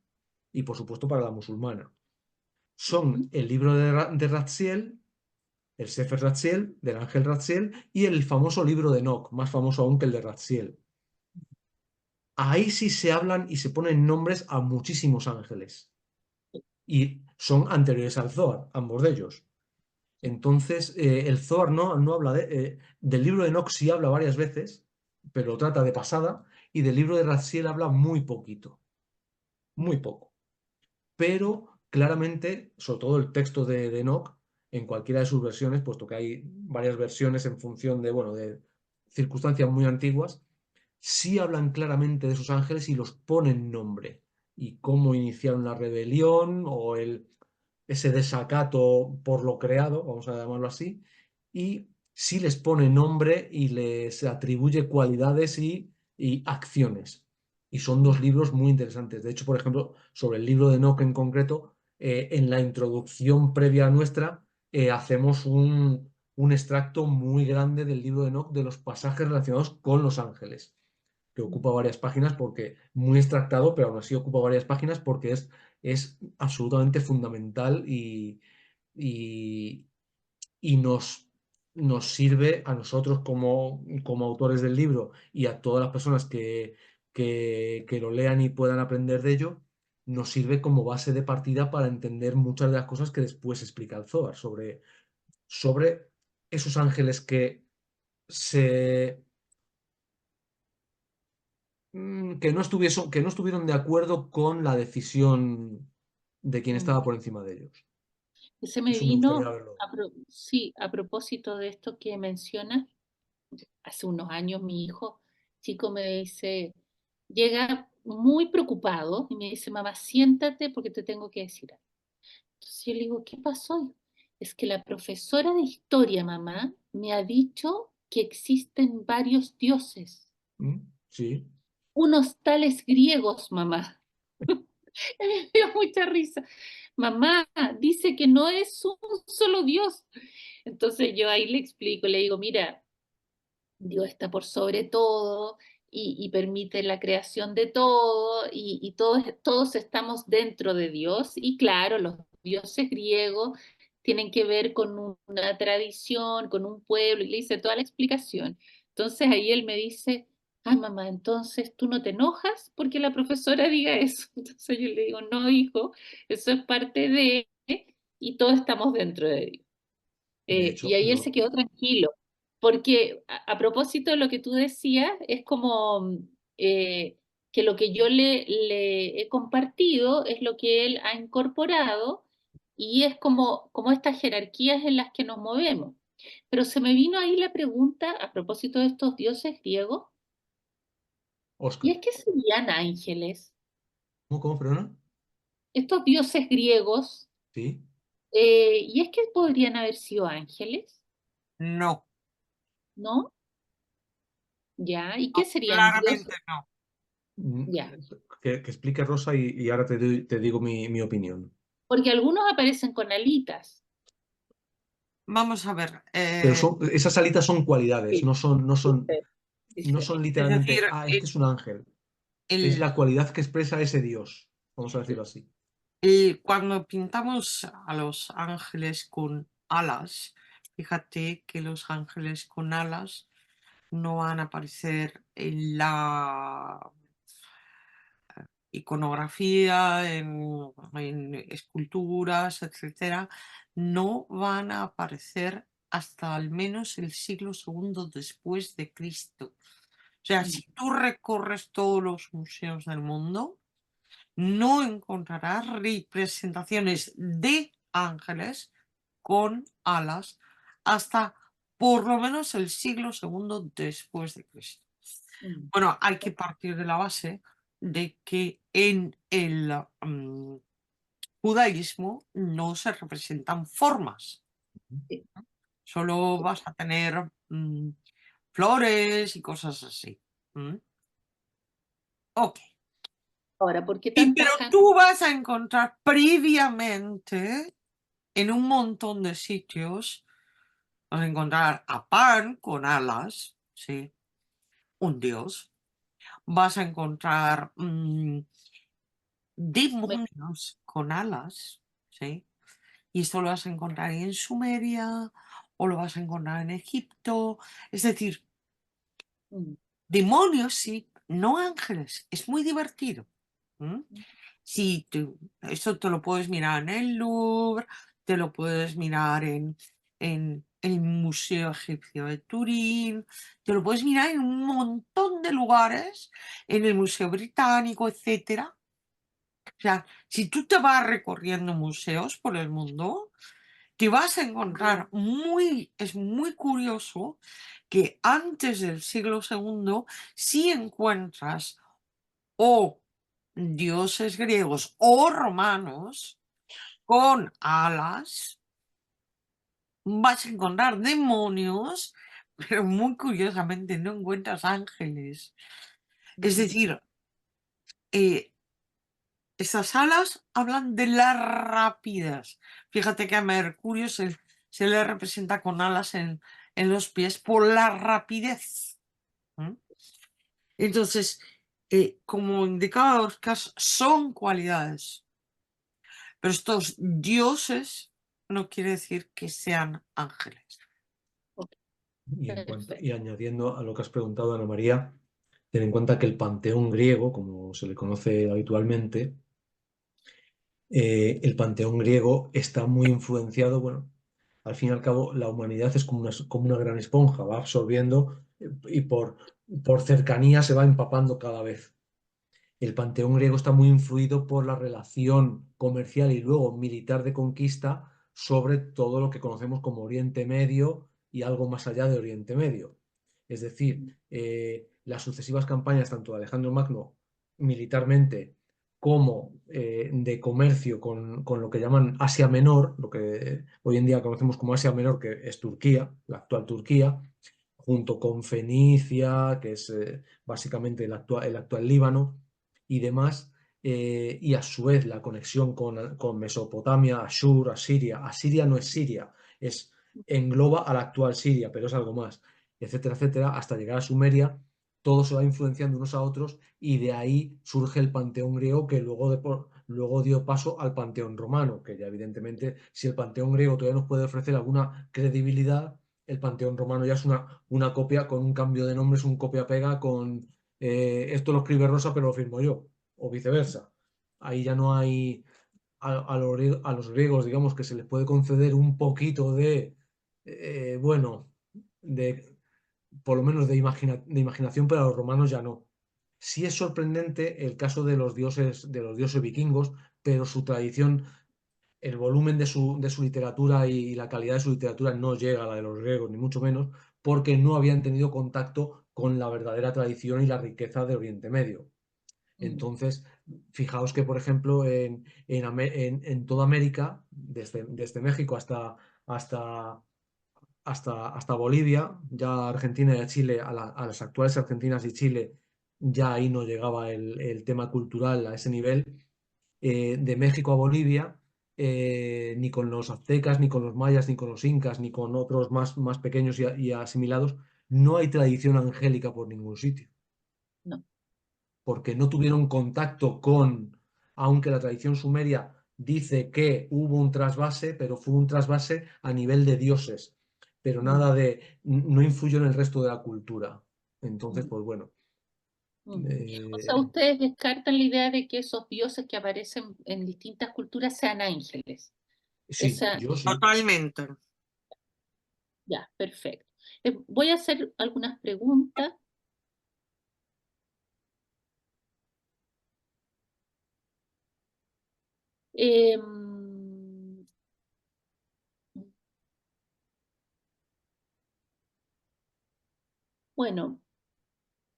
y por supuesto para la musulmana. Son
Ujú.
el libro de Ratziel, el Sefer Ratziel, del ángel Ratziel, y el famoso libro de Enoch, más famoso aún que el de Ratziel. Ahí sí se hablan y se ponen nombres a muchísimos ángeles. Y son anteriores al Zohar, ambos de ellos. Entonces, el Zohar no habla del libro de Enoch sí habla varias veces, pero lo trata de pasada, y del libro de Ratziel habla muy poquito, muy poco. Pero claramente, sobre todo el texto de Enoch, en cualquiera de sus versiones, puesto que hay varias versiones en función de, bueno, de circunstancias muy antiguas, sí hablan claramente de esos ángeles y los ponen nombre. Y cómo iniciaron la rebelión o ese desacato por lo creado, vamos a llamarlo así, y sí les pone nombre y les atribuye cualidades y acciones. Y son dos libros muy interesantes. De hecho, por ejemplo, sobre el libro de Enoch en concreto, en la introducción previa nuestra hacemos un extracto muy grande del libro de Enoch de los pasajes relacionados con los ángeles, que ocupa varias páginas porque, muy extractado, pero aún así ocupa varias páginas porque es absolutamente fundamental y, y nos sirve a nosotros como autores del libro y a todas las personas que lo lean y puedan aprender de ello, nos sirve como base de partida para entender muchas de las cosas que después explica el Zohar sobre esos ángeles se, que no estuvieron de acuerdo con la decisión de quien
Mm.
estaba por encima de ellos.
Se me
Eso me gustaría
vino,
verlo.
sí, a propósito de esto que mencionas, hace unos años mi hijo chico me dice, llega muy preocupado y me dice, mamá, siéntate porque te tengo que decir algo. Entonces yo le digo, ¿qué pasó? Es que la profesora de historia, mamá, me ha dicho que existen varios dioses,
¿Mm? Sí.
unos tales griegos, mamá. Me dio mucha risa. Mamá, dice que no es un solo dios. Entonces yo ahí le explico, le digo, mira, Dios está por sobre todo y permite la creación de todo y todos estamos dentro de Dios. Y claro, los dioses griegos tienen que ver con una tradición, con un pueblo, y le hice toda la explicación. Entonces ahí él me dice, ah, mamá, entonces tú no te enojas porque la profesora diga eso. Entonces yo le digo, no, hijo, eso es parte de, y todos estamos dentro de Dios.
De
Y
hecho,
ahí él se quedó tranquilo, porque a propósito de lo que tú decías, es como que lo que yo le he compartido es lo que él ha incorporado y es como estas jerarquías en las que nos movemos. Pero se me vino ahí la pregunta a propósito de estos dioses griegos, y
Oscar.
es que serían ángeles,
¿Cómo, perdona?
estos dioses griegos,
Sí.
y es que podrían haber sido ángeles,
No,
¿no? ¿Ya? ¿Y
no,
qué serían
claramente
dioses?
no.
Mm,
Ya,
que explique Rosa y ahora te digo mi opinión.
porque algunos aparecen con alitas.
Vamos a ver,
Pero esas alitas son cualidades,
Sí,
no
dice.
son
es decir,
literalmente, este es un ángel. Es
el-
la cualidad que expresa ese Dios, vamos a decirlo así.
cuando pintamos a los ángeles con alas, fíjate que los ángeles con alas no van a aparecer en la iconografía, en esculturas, etcétera, no van a aparecer hasta al menos el siglo segundo después de Cristo. O sea,
Mm,
si tú recorres todos los museos del mundo, no encontrarás representaciones de ángeles con alas hasta por lo menos el siglo segundo después de Cristo.
mm.
Bueno, hay que partir de la base de que en el judaísmo no se representan formas,
Sí.
solo vas a tener flores y cosas así. ¿Mm? Ok.
Ahora, ¿por qué tantas
Pero
ángeles?
tú vas a encontrar previamente en un montón de sitios, vas a encontrar a Pan con alas, ¿sí? Un dios. Vas a encontrar demonios con alas, ¿sí? Y esto lo vas a encontrar en Sumeria o lo vas a encontrar en Egipto. Es decir,
Mm,
demonios sí, no ángeles. Es muy divertido. ¿M? Sí, esto te lo puedes mirar en el Louvre, te lo puedes mirar en el Museo Egipcio de Turín, te lo puedes mirar en un montón de lugares, en el Museo Británico, etcétera. O sea, si tú te vas recorriendo museos por el mundo, te vas a encontrar es muy curioso que antes del siglo segundo sí encuentras o dioses griegos o romanos con alas, vas a encontrar demonios, pero muy curiosamente no encuentras ángeles. Es
mm,
decir, eh, Estas alas hablan de la rapidez. Fíjate que a Mercurio se le representa con alas en los pies por la rapidez. Entonces, como indicaba Oscar, son cualidades. Pero estos dioses no quiere decir que sean ángeles.
Y añadiendo a lo que has preguntado, Ana María, ten en cuenta que el panteón griego, como se le conoce habitualmente, el panteón griego está muy influenciado, bueno, al fin y al cabo la humanidad es como una gran esponja, va absorbiendo y por cercanía se va empapando cada vez. El panteón griego está muy influido por la relación comercial y luego militar de conquista sobre todo lo que conocemos como Oriente Medio y algo más allá de Oriente Medio. Es decir, las sucesivas campañas tanto de Alejandro Magno militarmente como de comercio con lo que llaman Asia Menor, lo que hoy en día conocemos como Asia Menor, que es Turquía, la actual Turquía, junto con Fenicia, que es básicamente el actual Líbano y demás, y a su vez la conexión con Mesopotamia, Ashur, Asiria. Asiria no es Siria, engloba a la actual Siria, pero es algo más, etcétera, etcétera, hasta llegar a Sumeria. Todo se va influenciando unos a otros y de ahí surge el panteón griego que luego dio paso al panteón romano, que ya evidentemente si el panteón griego todavía nos puede ofrecer alguna credibilidad, el panteón romano ya es una copia con un cambio de nombres, un copia-pega con esto lo escribe Rosa pero lo firmo yo, o viceversa. Ahí ya no hay a los griegos, digamos, que se les puede conceder un poquito de, bueno, de por lo menos de imaginación, pero a los romanos ya no. Sí es sorprendente el caso de los dioses vikingos, pero su tradición, el volumen de su literatura y la calidad de su literatura no llega a la de los griegos, ni mucho menos, porque no habían tenido contacto con la verdadera tradición y la riqueza de Oriente Medio. Entonces, fijaos que, por ejemplo, en toda América, desde México hasta Bolivia, ya Argentina y Chile, a las actuales Argentinas y Chile, ya ahí no llegaba el tema cultural a ese nivel. De México a Bolivia, ni con los aztecas, ni con los mayas, ni con los incas, ni con otros más pequeños y asimilados, no hay tradición angélica por ningún sitio,
No.
porque no tuvieron contacto aunque la tradición sumeria dice que hubo un trasvase, pero fue un trasvase a nivel de dioses, pero nada no influyó en el resto de la cultura. Entonces, pues bueno.
O sea, ustedes descartan la idea de que esos dioses que aparecen en distintas culturas sean ángeles.
Sí, yo sí.
Totalmente.
Ya, perfecto. Voy a hacer algunas preguntas. Bueno,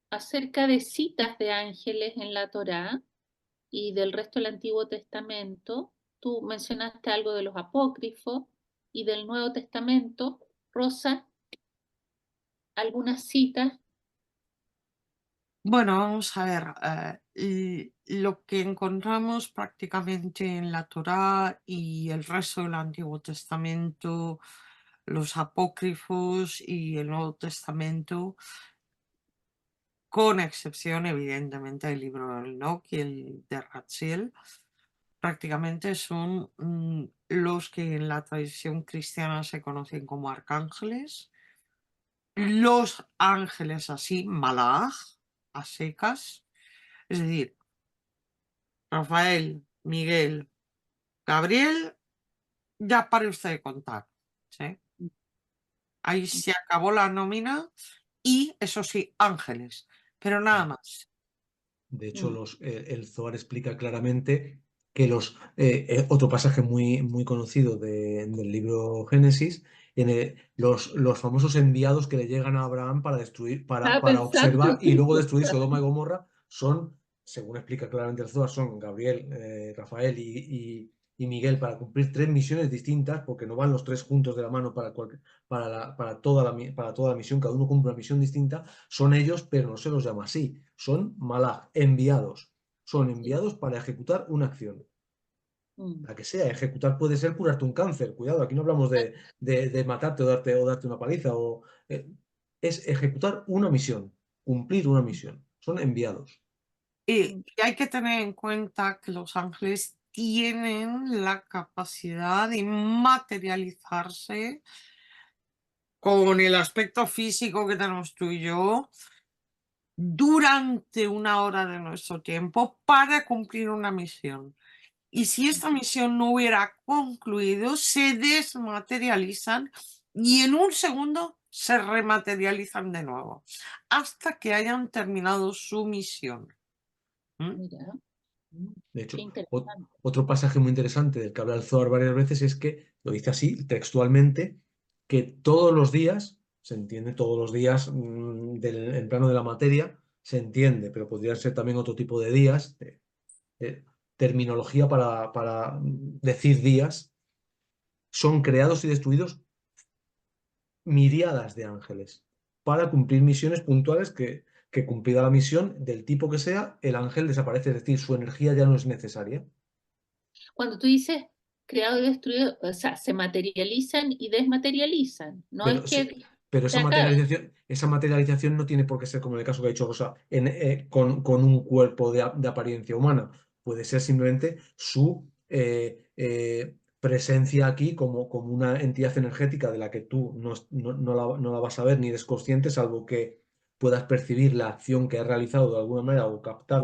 acerca de citas de ángeles en la Torá y del resto del Antiguo Testamento, tú mencionaste algo de los apócrifos y del Nuevo Testamento. Rosa, algunas citas.
Bueno, vamos a ver. Lo que encontramos prácticamente en la Torá y el resto del Antiguo Testamento, los apócrifos y el Nuevo Testamento, con excepción evidentemente del libro del Enoch y el de Ratziel, prácticamente son los que en la tradición cristiana se conocen como arcángeles. Los ángeles así, malaj, a secas, es decir, Rafael, Miguel, Gabriel, ya pare usted de contar. ¿Sí? Ahí se acabó la nómina y, eso sí, ángeles, pero nada más.
De hecho, el Zohar explica claramente que otro pasaje muy conocido del libro Génesis, los famosos enviados que le llegan a Abraham para destruir,
Estaba
para observar
pensando.
y luego destruir Sodoma y Gomorra, son, según explica claramente el Zohar, son Gabriel, Rafael y Miguel para cumplir 3 misiones distintas, porque no van los 3 juntos de la mano para toda la misión, cada uno cumple una misión distinta, son ellos, pero no se los llama así, son malach, enviados. son enviados para ejecutar una acción. La que sea, ejecutar puede ser curarte un cáncer. Cuidado, aquí no hablamos de matarte o darte una paliza. Es ejecutar una misión, cumplir una misión. Son enviados.
Y hay que tener en cuenta que los ángeles tienen la capacidad de materializarse con el aspecto físico que tenemos tú y yo durante una hora de nuestro tiempo para cumplir una misión. Y si esta misión no hubiera concluido, se desmaterializan y en un segundo se rematerializan de nuevo hasta que hayan terminado su misión.
Mira,
De hecho,
qué interesante.
otro pasaje muy interesante del que habla el Zohar varias veces es que, lo dice así, textualmente, que todos los días, se entiende todos los días en plano de la materia, se entiende, pero podrían ser también otro tipo de días, terminología para decir días, son creados y destruidos miriadas de ángeles para cumplir misiones puntuales que cumplida la misión del tipo que sea, el ángel desaparece, es decir, su energía ya no es necesaria.
Cuando tú dices creado y destruido, o sea, se materializan y desmaterializan. No es
Pero,
que
pero
se acaben.
esa materialización no tiene por qué ser como en el caso que ha dicho Rosa, con un cuerpo de apariencia humana. Puede ser simplemente su presencia aquí como una entidad energética de la que tú no la vas a ver ni eres consciente, salvo que puedas percibir la acción que ha realizado de alguna manera o captar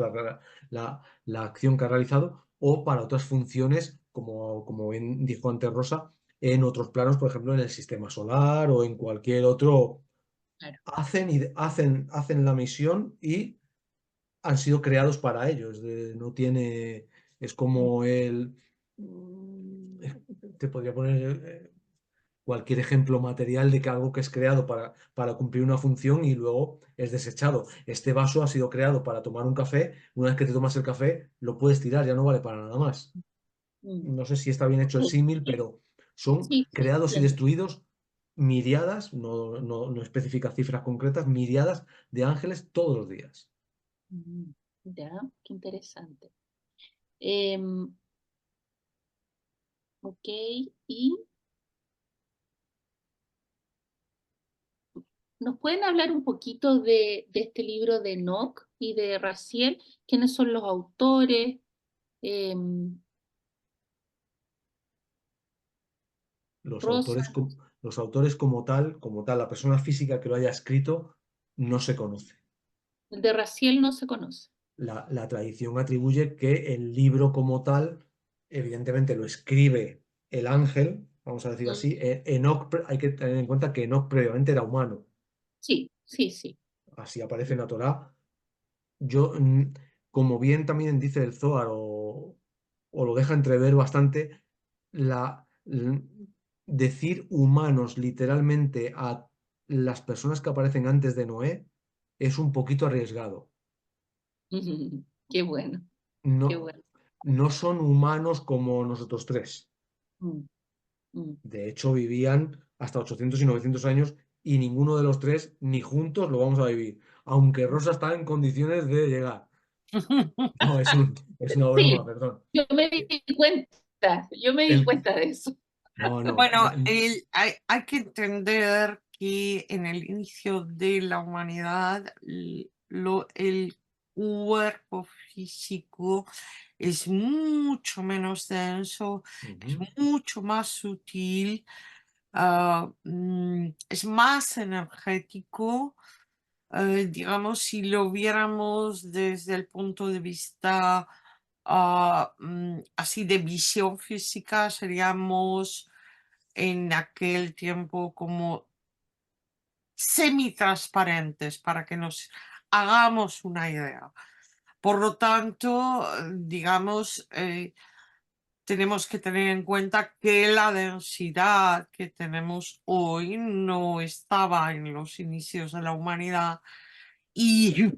la acción que ha realizado, o para otras funciones, como bien dijo antes Rosa, en otros planos, por ejemplo, en el sistema solar o en cualquier otro.
Claro.
Hacen la misión y han sido creados para ellos. Es como te podría poner cualquier ejemplo material de que algo que es creado para cumplir una función y luego es desechado. Este vaso ha sido creado para tomar un café. Una vez que te tomas el café, lo puedes tirar, ya no vale para nada más.
Mm.
No sé si está bien hecho el
Sí,
símil,
sí,
pero son
sí, sí,
creados y
entiendo.
destruidos miriadas, no especifica cifras concretas, miriadas de ángeles todos los días.
Ya, qué interesante. Em, ok, y ¿nos pueden hablar un poquito de este libro de Enoch y de Raziel? ¿Quiénes son los autores? Em,
Los
Rosa,
autores, los autores como tal, la persona física que lo haya escrito, no se conoce.
el de Raziel no se conoce.
La tradición atribuye que el libro como tal, evidentemente lo escribe el ángel, vamos a decir así. Enoch, hay que tener en cuenta que Enoch previamente era humano.
Sí, sí, sí.
Así aparece en la Torá. Yo, como bien también dice el Zohar, o lo deja entrever bastante, decir humanos literalmente a las personas que aparecen antes de Noé es un poquito arriesgado.
Qué bueno, qué
No,
bueno.
no son humanos como nosotros tres.
Mm, mm.
De hecho, vivían hasta 800 y 900 años y ninguno de los tres, ni juntos, lo vamos a vivir. Aunque Rosa está en condiciones de llegar. No, es una broma,
Sí,
perdón.
yo me di
El,
cuenta de eso.
no, no.
Bueno, hay que entender que en el inicio de la humanidad el cuerpo físico es mucho menos denso, es mucho más sutil, es más energético. Digamos, si lo viéramos desde el punto de vista así de visión física, seríamos en aquel tiempo como semitransparentes para que nos hagamos una idea. Por lo tanto, digamos, tenemos que tener en cuenta que la densidad que tenemos hoy no estaba en los inicios de la humanidad y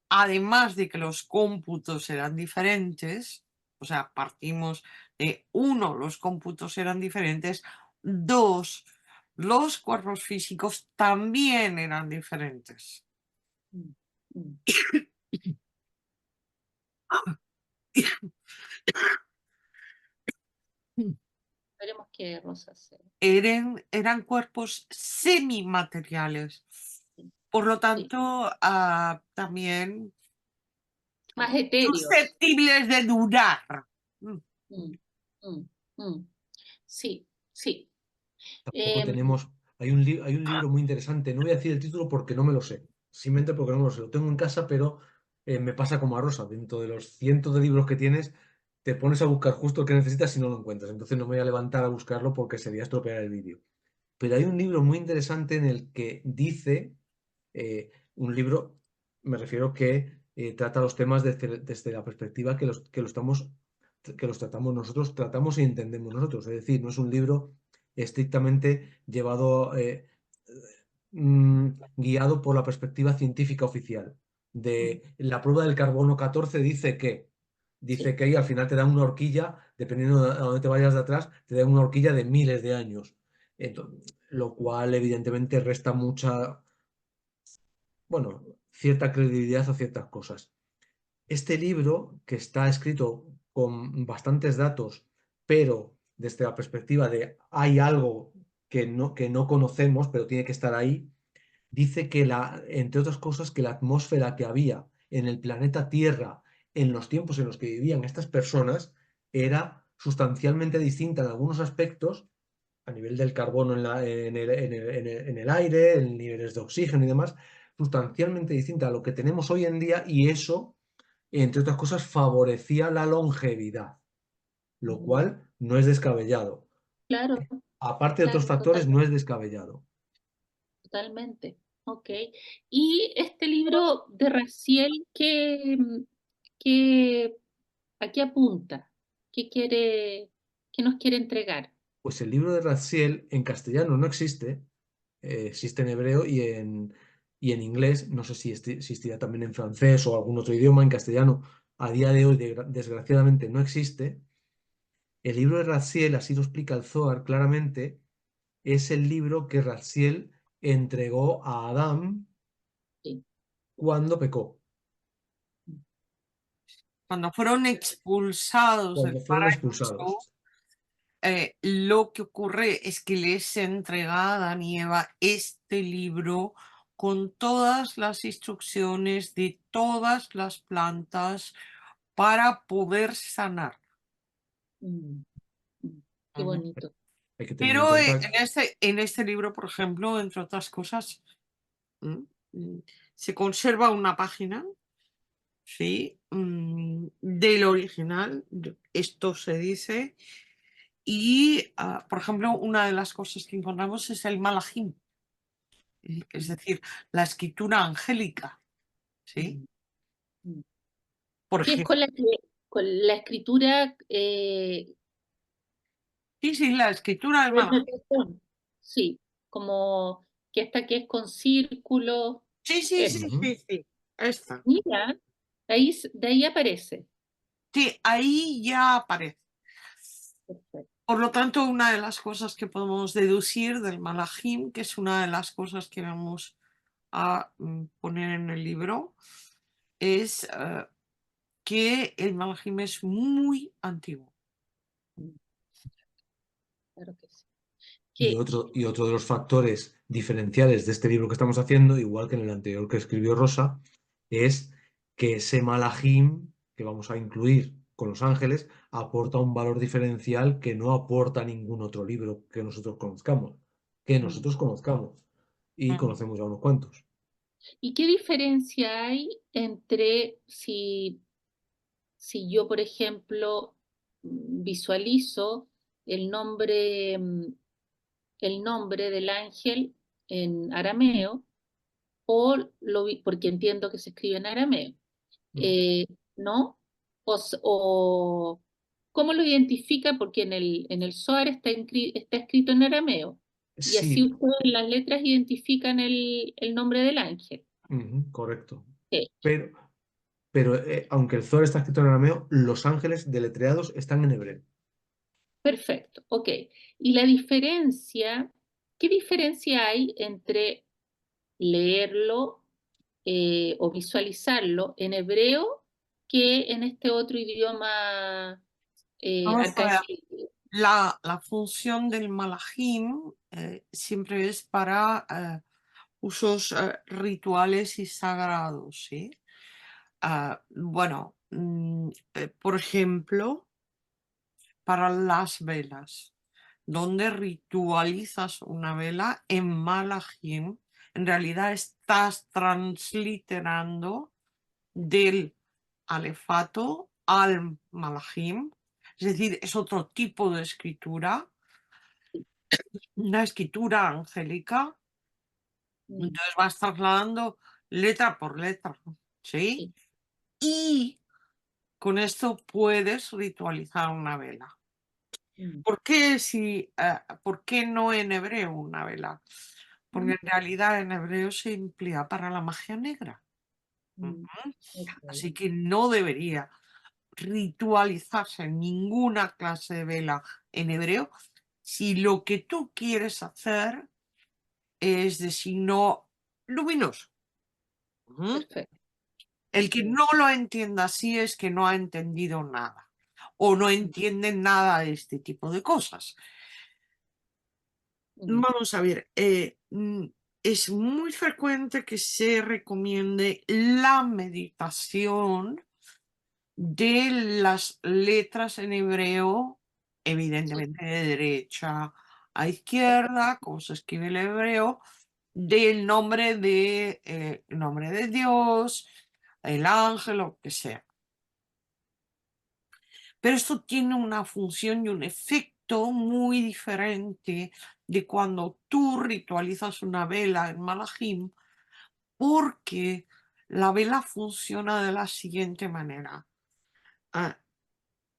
además de que los cómputos eran diferentes, o sea, partimos de uno, los cómputos eran diferentes, dos, los cuerpos físicos también eran diferentes.
Mm, mm. Esperemos que Rosa sea.
eran cuerpos semimateriales. Por lo tanto, también
Más etéreos.
susceptibles de durar.
Mm, mm, mm. Sí, sí.
Tampoco tenemos, hay un libro muy interesante, no voy a decir el título porque no me lo sé, simplemente porque no me lo sé, lo tengo en casa, pero me pasa como a Rosa, dentro de los cientos de libros que tienes, te pones a buscar justo el que necesitas y no lo encuentras, entonces no me voy a levantar a buscarlo porque sería estropear el vídeo. Pero hay un libro muy interesante en el que dice, un libro, me refiero que trata los temas desde la perspectiva que los tratamos nosotros, tratamos y entendemos nosotros. Es decir, no es un libro estrictamente guiado por la perspectiva científica oficial. De la prueba del carbono 14 dice que ahí al final te da una horquilla, dependiendo de a dónde te vayas de atrás, te da una horquilla de miles de años. Lo cual evidentemente resta cierta credibilidad a ciertas cosas. Este libro, que está escrito con bastantes datos, pero desde la perspectiva de hay algo que no conocemos, pero tiene que estar ahí, dice que entre otras cosas, que la atmósfera que había en el planeta Tierra en los tiempos en los que vivían estas personas era sustancialmente distinta en algunos aspectos, a nivel del carbono en el aire, en niveles de oxígeno y demás, sustancialmente distinta a lo que tenemos hoy en día, y eso, entre otras cosas, favorecía la longevidad, lo cual no es descabellado.
Claro,
Aparte de otros
claro,
factores, no es descabellado.
totalmente. Ok. Y este libro de Raziel, qué, ¿a qué apunta? ¿Qué nos quiere entregar?
Pues el libro de Raziel en castellano no existe, existe en hebreo y en inglés, no sé si existirá también en francés o algún otro idioma, en castellano a día de hoy desgraciadamente no existe. El libro de Raziel, así lo explica el Zohar claramente, es el libro que Raziel entregó a Adán
Sí.
cuando pecó,
Cuando fueron expulsados del
cuando fueron
paraíso,
expulsados.
lo que ocurre es que les entrega a Adán y Eva este libro con todas las instrucciones de todas las plantas para poder sanar.
Mm, qué
Ujú.
bonito.
Hay que tener en
Pero
cuenta
en este libro, por ejemplo, entre otras cosas, se conserva una página, ¿sí? Del original, esto se dice, y, por ejemplo, una de las cosas que encontramos es el Malachim, es decir, la escritura angélica, ¿sí?
Mm.
Por
Que es
ejemplo,
con la escritura
sí, la escritura del
de
Malachim.
notación. Sí, como que esta que es con círculos. Eso.
Ujú.
Sí, esta.
Mira, de ahí aparece.
Sí, ahí ya aparece.
Perfecto.
Por lo tanto, una de las cosas que podemos deducir del Malachim, que es una de las cosas que vamos a poner en el libro, es que el Malachim es muy antiguo.
Claro que sí.
Y
Que,
otro de los factores diferenciales de este libro que estamos haciendo, igual que en el anterior que escribió Rosa, es que ese Malahim que vamos a incluir con los ángeles aporta un valor diferencial que no aporta ningún otro libro que nosotros conozcamos, y
Mm.
conocemos ya unos cuantos.
¿Y qué diferencia hay entre si yo, por ejemplo, visualizo el nombre, el nombre del ángel en arameo, porque entiendo que se escribe en arameo,
Mm.
eh, ¿no? O ¿cómo lo identifica? Porque en el Zohar está escrito en arameo, y así
Sí,
ustedes en las letras identifican el nombre del ángel.
correcto.
Sí,
Pero, pero aunque el Zohar está escrito en arameo, los ángeles deletreados están en hebreo.
perfecto, ok. Y la diferencia, ¿qué diferencia hay entre leerlo o visualizarlo en hebreo que en este otro idioma
Vamos a ver,
arcaico.
la función del malajim siempre es para usos rituales y sagrados, ¿sí? Bueno, por ejemplo, para las velas, donde ritualizas una vela en malajim, en realidad estás transliterando del alefato al malajim, es decir, es otro tipo de escritura, una escritura angélica, entonces vas trasladando letra por letra, ¿sí?
Sí.
Y con esto puedes ritualizar una vela.
Mm,
¿Por qué no en hebreo una vela? Porque en realidad en hebreo se emplea para la magia negra.
mm, ok.
Así que no debería ritualizarse ninguna clase de vela en hebreo si lo que tú quieres hacer es de signo luminoso.
Perfecto.
El que
Ok.
no lo entienda así es que no ha entendido nada o no entiende nada de este tipo de cosas.
Mm,
Vamos a ver, es muy frecuente que se recomiende la meditación de las letras en hebreo,
sí,
evidentemente de derecha a izquierda, como se escribe el hebreo, del nombre de Dios, el ángel, lo que sea. Pero esto tiene una función y un efecto muy diferente de cuando tú ritualizas una vela en Malahim, porque la vela funciona de la siguiente manera.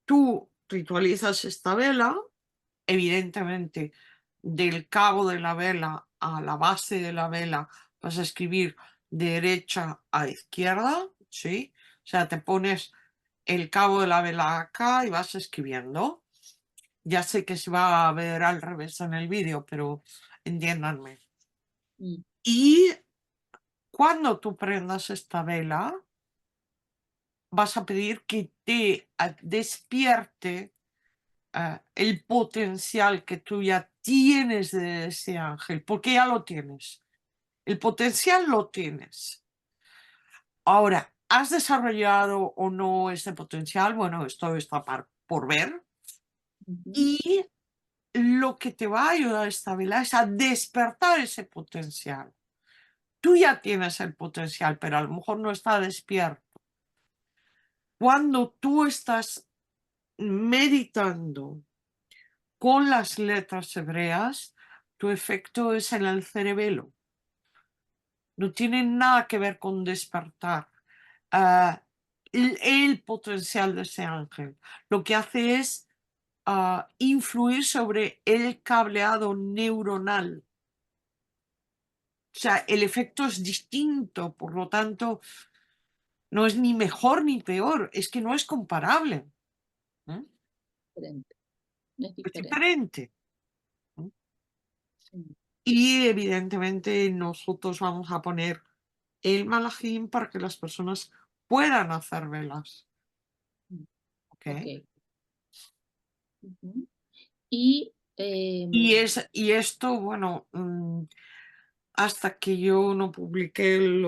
Tú ritualizas esta vela, evidentemente del cabo de la vela a la base de la vela vas a escribir de derecha a izquierda, ¿sí? O sea, te pones el cabo de la vela acá y vas escribiendo. Ya sé que se va a ver al revés en el vídeo, pero entiéndanme.
mm,
Y cuando tú prendas esta vela, vas a pedir que te despierte el potencial que tú ya tienes de ese ángel, porque ya lo tienes. El potencial lo tienes. Ahora, ¿has desarrollado o no ese potencial? Bueno, esto está por ver.
ujú,
Y lo que te va a ayudar esta vela es a despertar ese potencial. Tú ya tienes el potencial, pero a lo mejor no está despierto. Cuando tú estás meditando con las letras hebreas, tu efecto es en el cerebelo. No tiene nada que ver con despertar el potencial de ese ángel. Lo que hace es influir sobre el cableado neuronal. O sea, el efecto es distinto, por lo tanto, no es ni mejor ni peor, es que no es comparable. ¿Eh?
diferente. Es
Es
diferente.
diferente. ¿Eh?
Sí,
Y evidentemente nosotros vamos a poner el malajim para que las personas puedan hacer velas.
mm,
¿Ok?
ok. Ujú. Y
Y esto, bueno, hasta que yo no publiqué el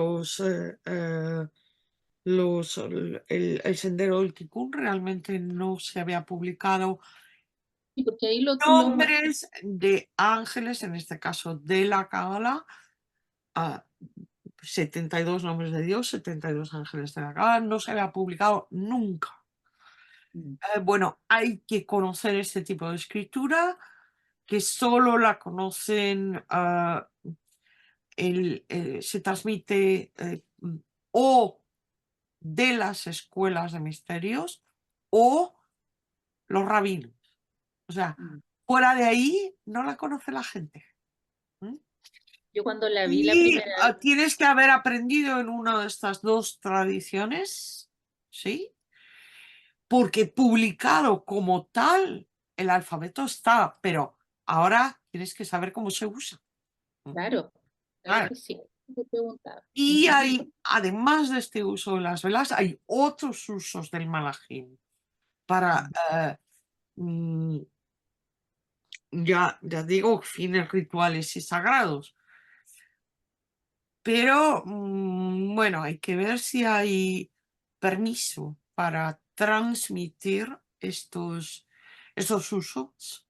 Sendero del Tikkun, realmente no se había publicado
sí, porque ahí lo
nombres de ángeles, en este caso de la Cábala, 72 nombres de Dios, 72 ángeles de la Cábala, no se había publicado nunca.
mm,
Bueno, hay que conocer este tipo de escritura, que solo la conocen, se transmite o de las escuelas de misterios o los rabinos. O sea,
mm.
fuera de ahí no la conoce la gente. ¿Mm?
Yo cuando la vi la
Y
primera vez,
tienes que haber aprendido en una de estas dos tradiciones, ¿sí? Porque publicado como tal, el alfabeto está, pero ahora tienes que saber cómo se usa. ¿Mm?
claro, claro
Claro.
que sí. te preguntaba.
Y
Ujú.
hay, además de este uso de las velas, hay otros usos del malajim para, mm, ya digo, fines rituales y sagrados. Pero bueno, hay que ver si hay permiso para transmitir estos usos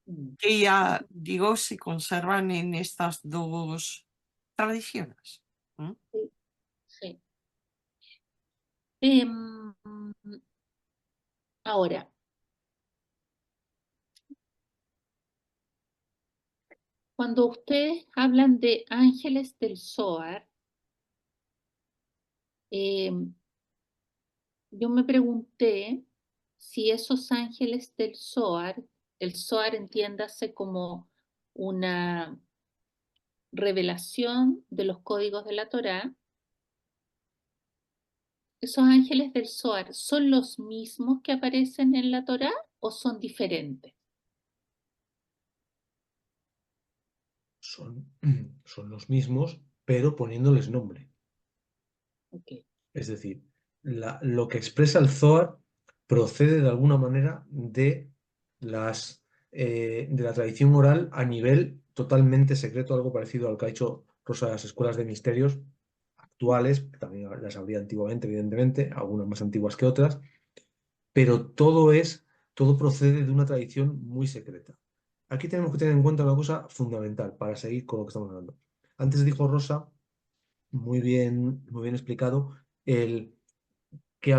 Mm.
que ya digo se conservan en estas dos tradiciones. ¿Mm?
Sí, sí. Em, ahora, cuando ustedes hablan de ángeles del Zohar, em, yo me pregunté si esos ángeles del Zohar, el Zohar entiéndase como una revelación de los códigos de la Torá, ¿esos ángeles del Zohar son los mismos que aparecen en la Torá o son diferentes?
Son, son los mismos, pero poniéndoles nombre.
Okay.
Es decir, lo que expresa el Zohar procede de alguna manera de la tradición oral a nivel totalmente secreto, algo parecido al que ha hecho Rosa de las escuelas de misterios actuales, que también las habría antiguamente, evidentemente, algunas más antiguas que otras, pero todo procede de una tradición muy secreta. Aquí tenemos que tener en cuenta una cosa fundamental para seguir con lo que estamos hablando. Antes dijo Rosa, muy bien explicado, el qué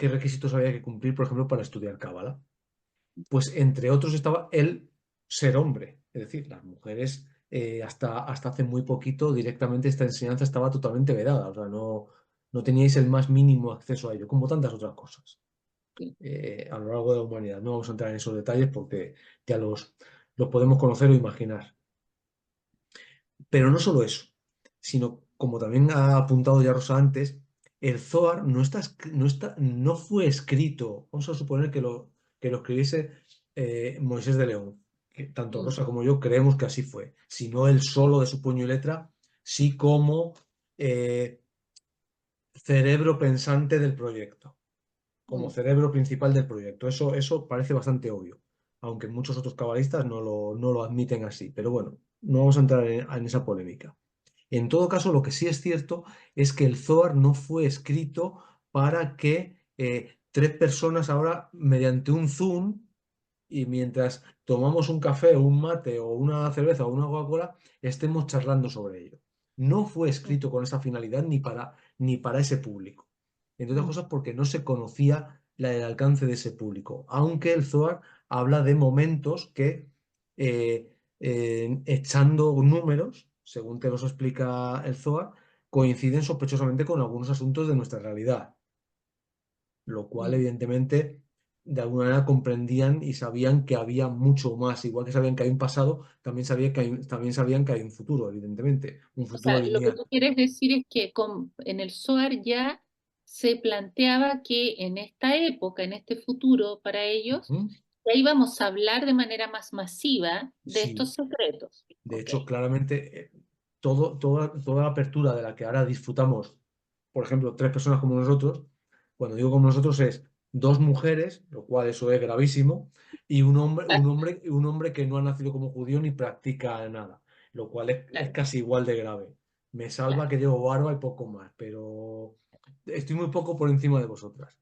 requisitos había que cumplir, por ejemplo, para estudiar Cábala. Pues entre otros estaba el ser hombre, es decir, las mujeres hasta hace muy poquito directamente esta enseñanza estaba totalmente vedada, o sea, no teníais el más mínimo acceso a ello, como tantas otras cosas
Sí.
a lo largo de la humanidad. No vamos a entrar en esos detalles porque ya los podemos conocer o imaginar. Pero no solo eso, sino como también ha apuntado ya Rosa antes, el Zohar no fue escrito, vamos a suponer que lo escribiese Moisés de León, que tanto
Mm.
Rosa como yo creemos que así fue, sino él solo de su puño y letra, sí como eh, cerebro pensante del proyecto, como
Mm.
cerebro principal del proyecto. Eso parece bastante obvio, aunque muchos otros cabalistas no lo admiten así. Pero bueno, no vamos a entrar en esa polémica. En todo caso, lo que sí es cierto es que el Zohar no fue escrito para que tres personas ahora, mediante un Zoom, y mientras tomamos un café o un mate o una cerveza o una Coca-Cola, estemos charlando sobre ello. No fue
Mm.
escrito con esa finalidad ni para ese público. Entre otras
Mm.
cosas porque no se conocía el alcance de ese público, aunque el Zohar habla de momentos que, echando números, según te los explica el Zohar, coinciden sospechosamente con algunos asuntos de nuestra realidad, lo cual
Mm.
evidentemente de alguna manera comprendían y sabían que había mucho más, igual que sabían que hay un pasado, también sabían que hay un futuro, evidentemente, un
O
futuro
sea, lo que
lineal.
tú quieres decir es que en el Zohar ya se planteaba que en esta época, en este futuro para ellos,
Ujú.
ya íbamos a hablar de manera más masiva de
Sí,
estos secretos.
de
Ok.
hecho, claramente, toda la apertura de la que ahora disfrutamos, por ejemplo, tres personas como nosotros, cuando digo como nosotros es dos mujeres, lo cual eso es gravísimo, y un hombre, un
Claro,
hombre, un hombre que no ha nacido como judío ni practica nada, lo cual es
claro,
casi igual de grave. Me salva
claro.
que llevo barba y poco más, pero estoy muy poco por encima de vosotras.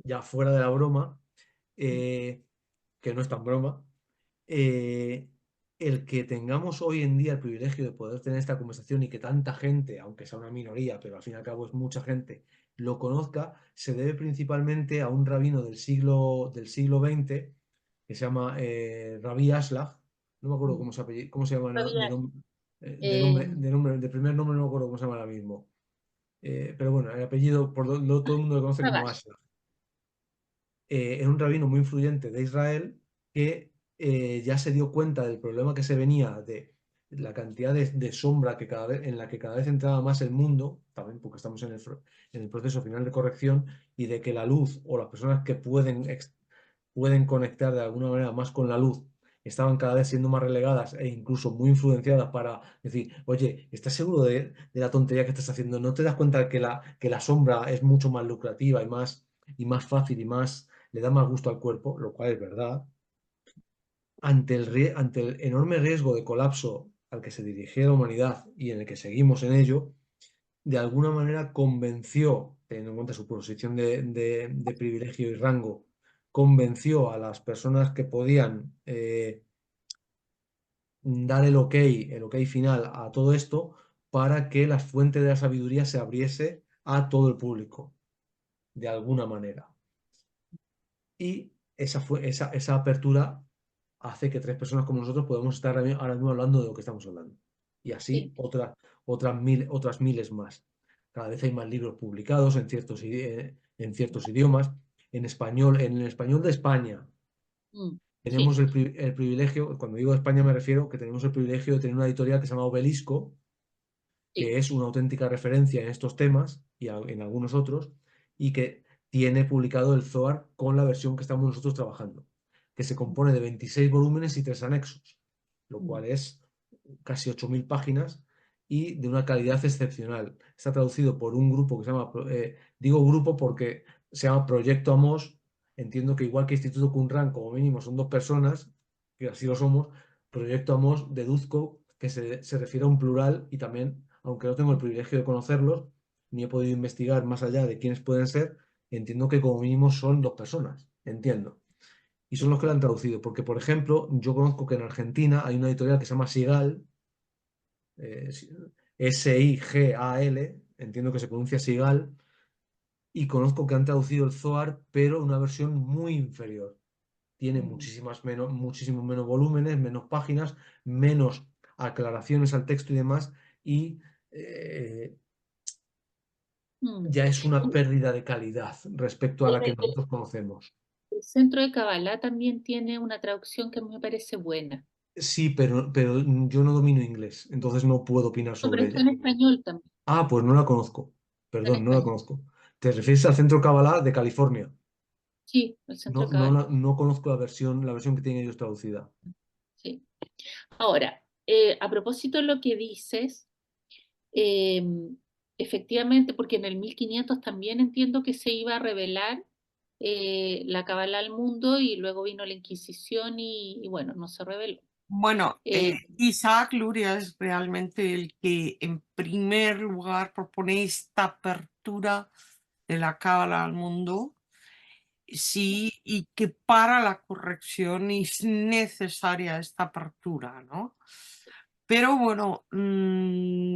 Ya fuera de la broma,
Mm.
eh, que no es tan broma, eh, el que tengamos hoy en día el privilegio de poder tener esta conversación y que tanta gente, aunque sea una minoría, pero al fin y al cabo es mucha gente, lo conozca, se debe principalmente a un rabino del siglo XX que se llama Rabbi Aslach. No me acuerdo
Mm.
cómo se llama
Todavía, eh,
de primer nombre, no me acuerdo cómo se llama ahora mismo. Pero bueno, el apellido todo el mundo lo conoce como
Rabash.
Aslach. Era un rabino muy influyente de Israel que ya se dio cuenta del problema que se venía de la cantidad de sombra en la que cada vez entraba más el mundo, también porque estamos en el proceso final de corrección, y de que la luz o las personas que pueden conectar de alguna manera más con la luz estaban cada vez siendo más relegadas e incluso muy influenciadas para decir, oye, ¿estás seguro de la tontería que estás haciendo? ¿No te das cuenta que la sombra es mucho más lucrativa y más fácil y más, le da más gusto al cuerpo? Lo cual es verdad. Ante el enorme riesgo de colapso al que se dirigía la humanidad y en el que seguimos en ello, de alguna manera convenció, teniendo en cuenta su posición de privilegio y rango, convenció a las personas que podían dar el ok final a todo esto para que la fuente de la sabiduría se abriese a todo el público, de alguna manera. Y esa apertura hace que tres personas como nosotros podamos estar ahora mismo hablando de lo que estamos hablando. Y así
Sí.
otras miles más. Cada vez hay más libros publicados en ciertos idiomas. En el español de España tenemos
Sí,
el privilegio, cuando digo España me refiero que tenemos el privilegio de tener una editorial que se llama Obelisco,
sí.
que es una auténtica referencia en estos temas y en algunos otros, y que tiene publicado el Zohar con la versión que estamos nosotros trabajando, que se compone de 26 volúmenes y 3 anexos, lo cual es casi 8.000 páginas y de una calidad excepcional. Está traducido por un grupo que se llama, digo grupo porque se llama Proyecto Amos. Entiendo que igual que Instituto Qumran, como mínimo son 2 personas, que así lo somos. Proyecto Amos deduzco que se refiere a un plural y también, aunque no tengo el privilegio de conocerlos, ni he podido investigar más allá de quiénes pueden ser, entiendo que como mínimo son 2 personas, entiendo. Y son los que lo han traducido, porque por ejemplo, yo conozco que en Argentina hay una editorial que se llama Sigal, eh, Sigal, entiendo que se pronuncia Sigal, y conozco que han traducido el Zohar, pero una versión muy inferior. Tiene muchísimos menos volúmenes, menos páginas, menos aclaraciones al texto y demás, y
Mm.
ya es una pérdida de calidad respecto a la que
El,
nosotros conocemos.
el Centro de Kabbalah también tiene una traducción que me parece buena.
Sí, pero yo no domino inglés, entonces no puedo opinar
No, pero
sobre
está
ella.
en español también.
Ah, pues no la conozco.
Está en
Perdón, no la
español.
conozco. ¿Te refieres al Centro Kabbalah de California?
Sí, el Centro
No,
de Kabbalah.
no conozco la versión que tienen ellos traducida.
Sí. Ahora, a propósito de lo que dices, eh, efectivamente, porque en el 1500 también entiendo que se iba a revelar la Kabbalah al mundo y luego vino la Inquisición y bueno, no se reveló.
Bueno,
Eh,
Isaac Luria es realmente el que en primer lugar propone esta apertura de la cábala al mundo, sí, y que para la corrección es necesaria esta apertura, ¿no? Pero bueno,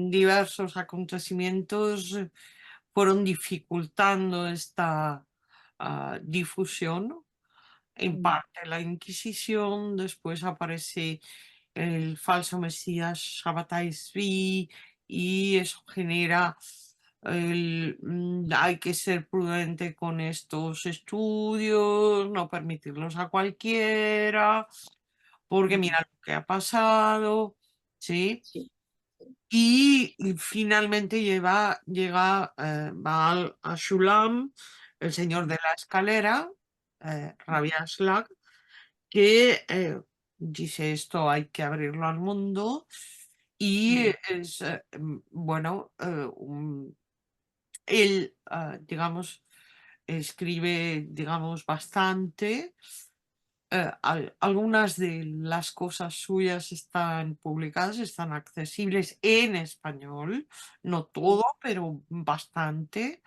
diversos acontecimientos fueron dificultando esta difusión. En
mm,
parte la Inquisición, después aparece el falso Mesías Shabbatai Tzvi y eso genera hay que ser prudente con estos estudios, no permitirlos a cualquiera, porque
mm,
mira lo que ha pasado, ¿sí?
sí,
Y finalmente llega Baal Ashulam, el señor de la escalera, Rabbi Ashlag, que dice esto hay que abrirlo al mundo y
mm,
es, bueno, él, digamos, escribe, digamos, bastante. Algunas de las cosas suyas están publicadas, están accesibles en español, no
sí,
todo, pero bastante.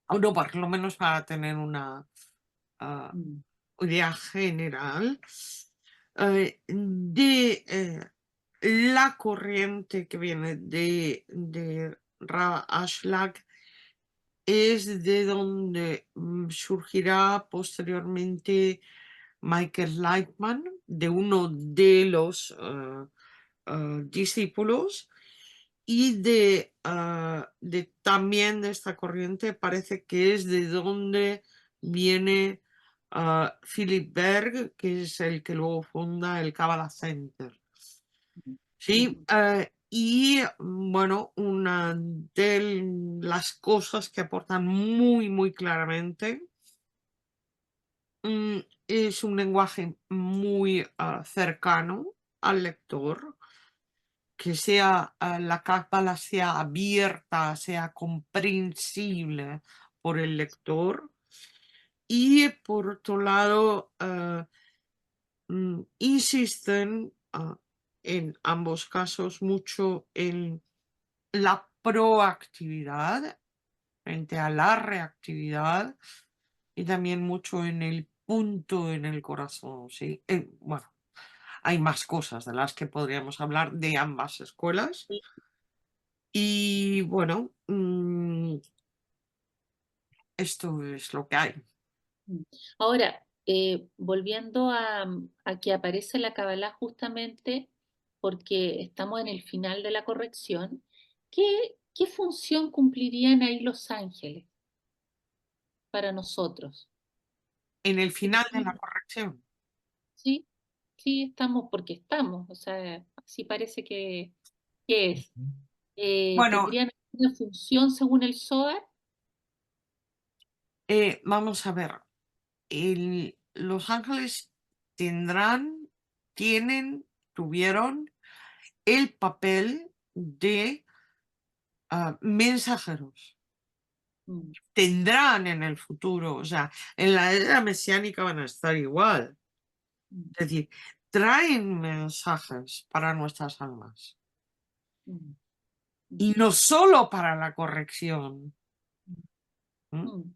O no, por lo menos para tener una ah,
mm,
idea general de la corriente que viene de Rav Ashlag, es de donde surgirá posteriormente Michael Lightman, de uno de los discípulos, y de también de esta corriente parece que es de donde viene Philip Berg, que es el que luego funda el Kabbalah Center. Sí, y bueno, una de las cosas que aportan muy, muy claramente es un lenguaje muy cercano al lector, que la cábala sea abierta, sea comprensible por el lector. Y por otro lado, insisten en ambos casos mucho en la proactividad frente a la reactividad y también mucho en el punto en el corazón, ¿sí? Bueno, hay más cosas de las que podríamos hablar de ambas escuelas.
Sí.
Y bueno, esto es lo que hay.
Ahora, volviendo a que aparece la Kabbalah justamente porque estamos en el final de la corrección, ¿qué función cumplirían ahí los ángeles para nosotros?
En el final de la corrección.
Sí, sí, estamos porque estamos, o sea, así parece que es.
Bueno,
¿Tendrían una función según el Zohar?
vamos a ver. Los ángeles tuvieron el papel de mensajeros.
Mm,
Tendrán en el futuro, o sea, en la era mesiánica van a estar igual.
mm,
Es decir, traen mensajes para nuestras almas.
mm,
Y no solo para la corrección. ¿Mm?
mm,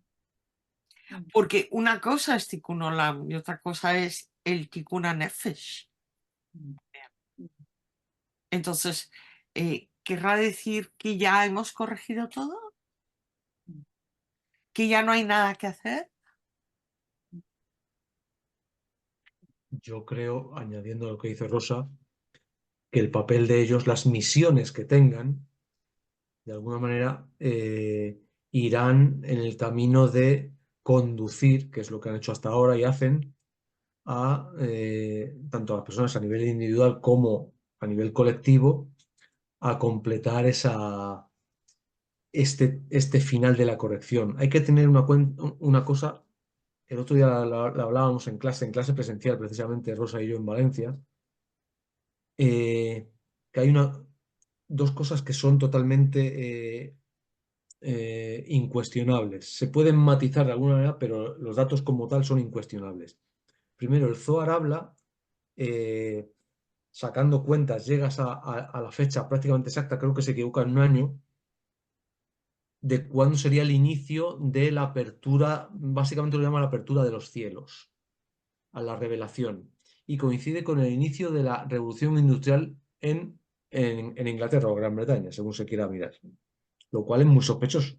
mm,
Porque una cosa es Tikkun Olam y otra cosa es el Tikkun Nefesh.
mm, mm,
Entonces, ¿querrá decir que ya hemos corregido todo?
mm.
¿Que ya no hay nada que hacer?
Yo creo, añadiendo lo que dice Rosa, que el papel de ellos, las misiones que tengan, de alguna manera irán en el camino de conducir, que es lo que han hecho hasta ahora y hacen, a tanto a las personas a nivel individual como a nivel colectivo, a completar este final de la corrección. Hay que tener una cosa, el otro día la hablábamos en clase presencial, precisamente Rosa y yo en Valencia, que hay dos cosas que son totalmente incuestionables. Se pueden matizar de alguna manera, pero los datos como tal son incuestionables. Primero, el Zohar habla, eh, sacando cuentas, llegas a la fecha prácticamente exacta, creo que se equivoca en un año, de cuándo sería el inicio de la apertura, básicamente lo llama la apertura de los cielos, a la revelación. Y coincide con el inicio de la revolución industrial en Inglaterra o Gran Bretaña, según se quiera mirar. Lo cual es muy sospechoso,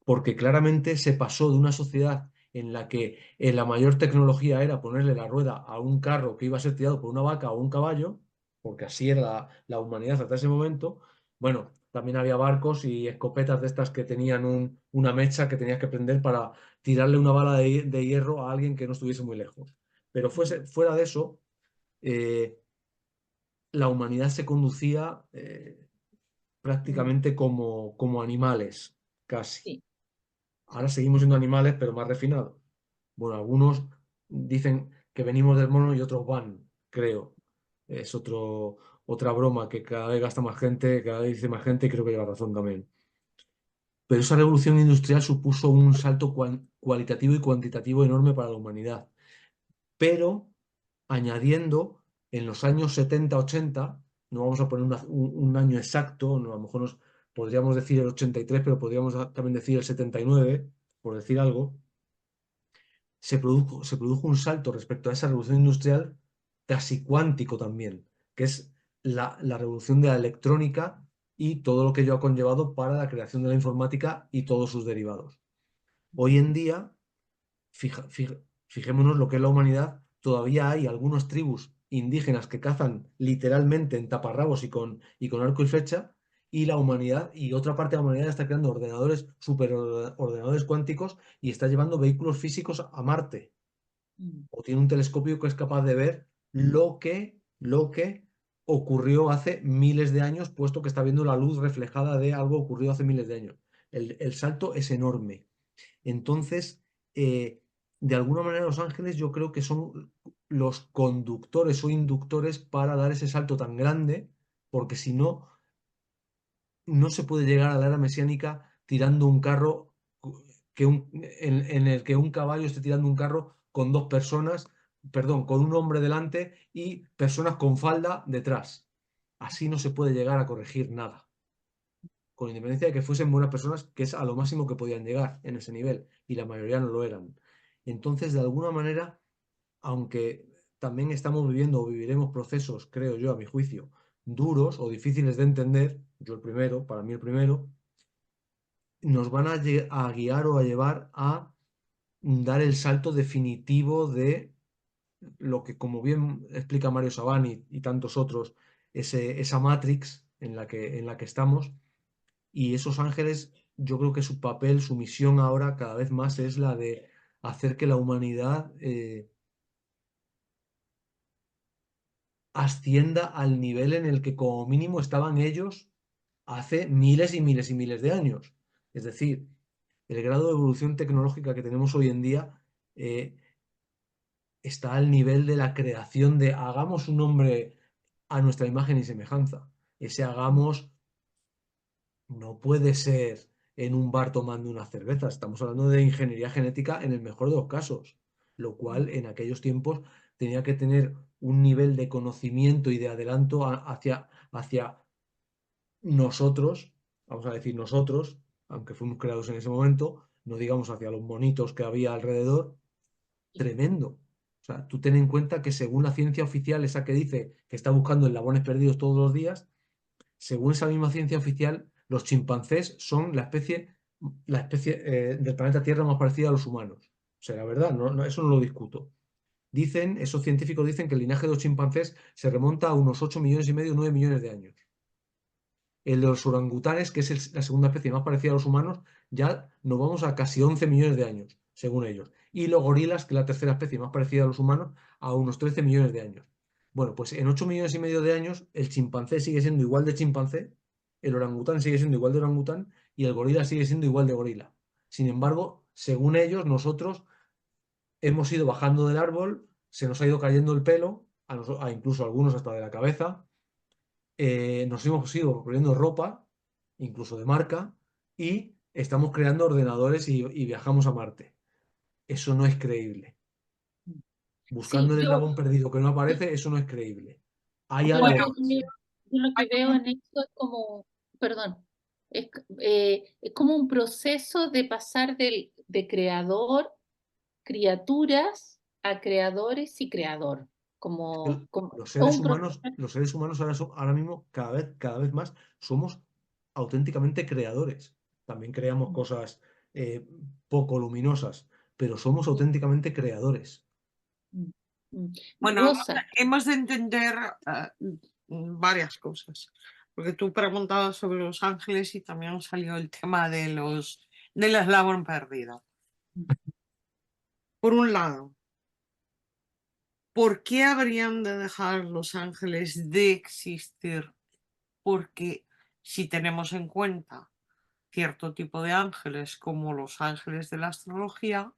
porque claramente se pasó de una sociedad en la que la mayor tecnología era ponerle la rueda a un carro que iba a ser tirado por una vaca o un caballo, porque así era la humanidad hasta ese momento. Bueno, también había barcos y escopetas de estas que tenían una mecha que tenías que prender para tirarle una bala de hierro a alguien que no estuviese muy lejos. Pero fuera de eso, eh, la humanidad se conducía
Mm,
prácticamente como animales, casi.
sí.
Ahora seguimos siendo animales, pero más refinados. Bueno, algunos dicen que venimos del mono y otros van, creo. Es otra broma que cada vez gasta más gente, cada vez dice más gente y creo que lleva razón también. Pero esa revolución industrial supuso un salto cualitativo y cuantitativo enorme para la humanidad. Pero añadiendo en los años 70-80, no vamos a poner un año exacto, no, a lo mejor podríamos decir el 83, pero podríamos también decir el 79, por decir algo, se produjo un salto respecto a esa revolución industrial casi cuántico también, que es la revolución de la electrónica y todo lo que ello ha conllevado para la creación de la informática y todos sus derivados. Hoy en día, fijémonos lo que es la humanidad, todavía hay algunas tribus indígenas que cazan literalmente en taparrabos y con arco y flecha, y la humanidad, y otra parte de la humanidad está creando superordenadores cuánticos y está llevando vehículos físicos a Marte,
Mm,
o tiene un telescopio que es capaz de ver lo que ocurrió hace miles de años, puesto que está viendo la luz reflejada de algo ocurrido hace miles de años. El salto es enorme. Entonces, de alguna manera los ángeles yo creo que son los conductores o inductores para dar ese salto tan grande, porque si no, no se puede llegar a la era mesiánica tirando un carro en el que un caballo esté tirando un carro con dos personas, perdón, con un hombre delante y personas con falda detrás. Así no se puede llegar a corregir nada, con independencia de que fuesen buenas personas, que es a lo máximo que podían llegar en ese nivel, y la mayoría no lo eran. Entonces, de alguna manera, aunque también estamos viviendo o viviremos procesos, creo yo, a mi juicio, duros o difíciles de entender, yo el primero, para mí el primero, nos van a guiar o a llevar a dar el salto definitivo de lo que, como bien explica Mario Savani y tantos otros, esa Matrix en la que estamos. Y esos ángeles, yo creo que su papel, su misión ahora cada vez más es la de hacer que la humanidad ascienda al nivel en el que como mínimo estaban ellos hace miles y miles y miles de años. Es decir, el grado de evolución tecnológica que tenemos hoy en día eh, está al nivel de la creación de hagamos un hombre a nuestra imagen y semejanza. Ese hagamos no puede ser en un bar tomando una cerveza. Estamos hablando de ingeniería genética en el mejor de los casos, lo cual en aquellos tiempos tenía que tener un nivel de conocimiento y de adelanto hacia nosotros, vamos a decir nosotros, aunque fuimos creados en ese momento, no digamos hacia los monitos que había alrededor, tremendo. O sea, tú ten en cuenta que según la ciencia oficial, esa que dice que está buscando eslabones perdidos todos los días, según esa misma ciencia oficial, los chimpancés son la especie del planeta Tierra más parecida a los humanos. O sea, la verdad, eso no lo discuto. Dicen, esos científicos dicen que el linaje de los chimpancés se remonta a unos 8 millones y medio, 9 millones de años. El de los orangutanes, que es la segunda especie más parecida a los humanos, ya nos vamos a casi 11 millones de años, según ellos. Y los gorilas, que es la tercera especie más parecida a los humanos, a unos 13 millones de años. Bueno, pues en 8 millones y medio de años el chimpancé sigue siendo igual de chimpancé, el orangután sigue siendo igual de orangután y el gorila sigue siendo igual de gorila. Sin embargo, según ellos, nosotros hemos ido bajando del árbol, se nos ha ido cayendo el pelo, a incluso algunos hasta de la cabeza, nos hemos ido poniendo ropa, incluso de marca, y estamos creando ordenadores y viajamos a Marte. Eso no es creíble. Buscando
Sí,
el
yo,
eslabón perdido que no aparece, eso no es creíble. Hay
yo lo
Bueno,
algo
que
más.
veo, yo lo que veo en esto es como, perdón, es como un proceso de pasar de creador, criaturas, a creadores y creador.
Los
Todo
seres
un proceso.
humanos, los seres humanos ahora mismo, cada vez más, somos auténticamente creadores. También creamos cosas eh, poco luminosas, pero somos auténticamente creadores.
bueno,
Rosa,
hemos de entender varias cosas. Porque tú preguntabas sobre los ángeles y también nos salió el tema del eslabón perdido. Por un lado, ¿por qué habrían de dejar los ángeles de existir? Porque si tenemos en cuenta cierto tipo de ángeles como los ángeles de la astrología,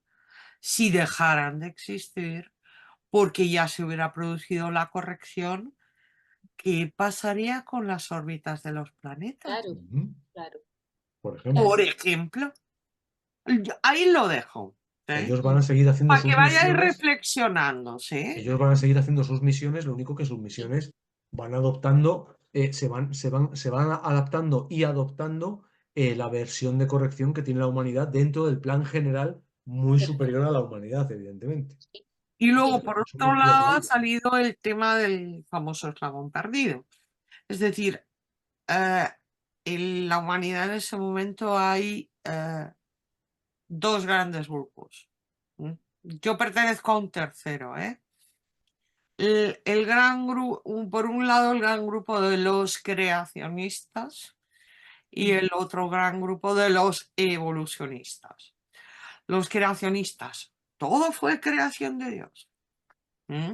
si dejaran de existir, porque ya se hubiera producido la corrección, ¿qué pasaría con las órbitas de los planetas?
claro,
Ujú.
claro,
Por
Por
ejemplo,
ejemplo, ahí lo dejo, ¿eh?
ellos van a seguir haciendo
Para que
sus
vayáis
misiones.
reflexionando, ¿sí?
Ellos van a seguir haciendo sus misiones, lo único que sus misiones van adoptando, se van adaptando y adoptando la versión de corrección que tiene la humanidad dentro del plan general muy superior a la humanidad, evidentemente.
Y luego,
sí,
por
Eso no
otro
hay duda
lado,
de
ha
ello.
salido el tema del famoso eslabón perdido. Es decir, eh, en la humanidad en ese momento hay dos grandes grupos. ¿Mm? Yo pertenezco a un tercero, ¿eh? El gran grupo, por un lado, el gran grupo de los creacionistas y el otro gran grupo de los evolucionistas. Los creacionistas, todo fue creación de Dios. ¿Mm?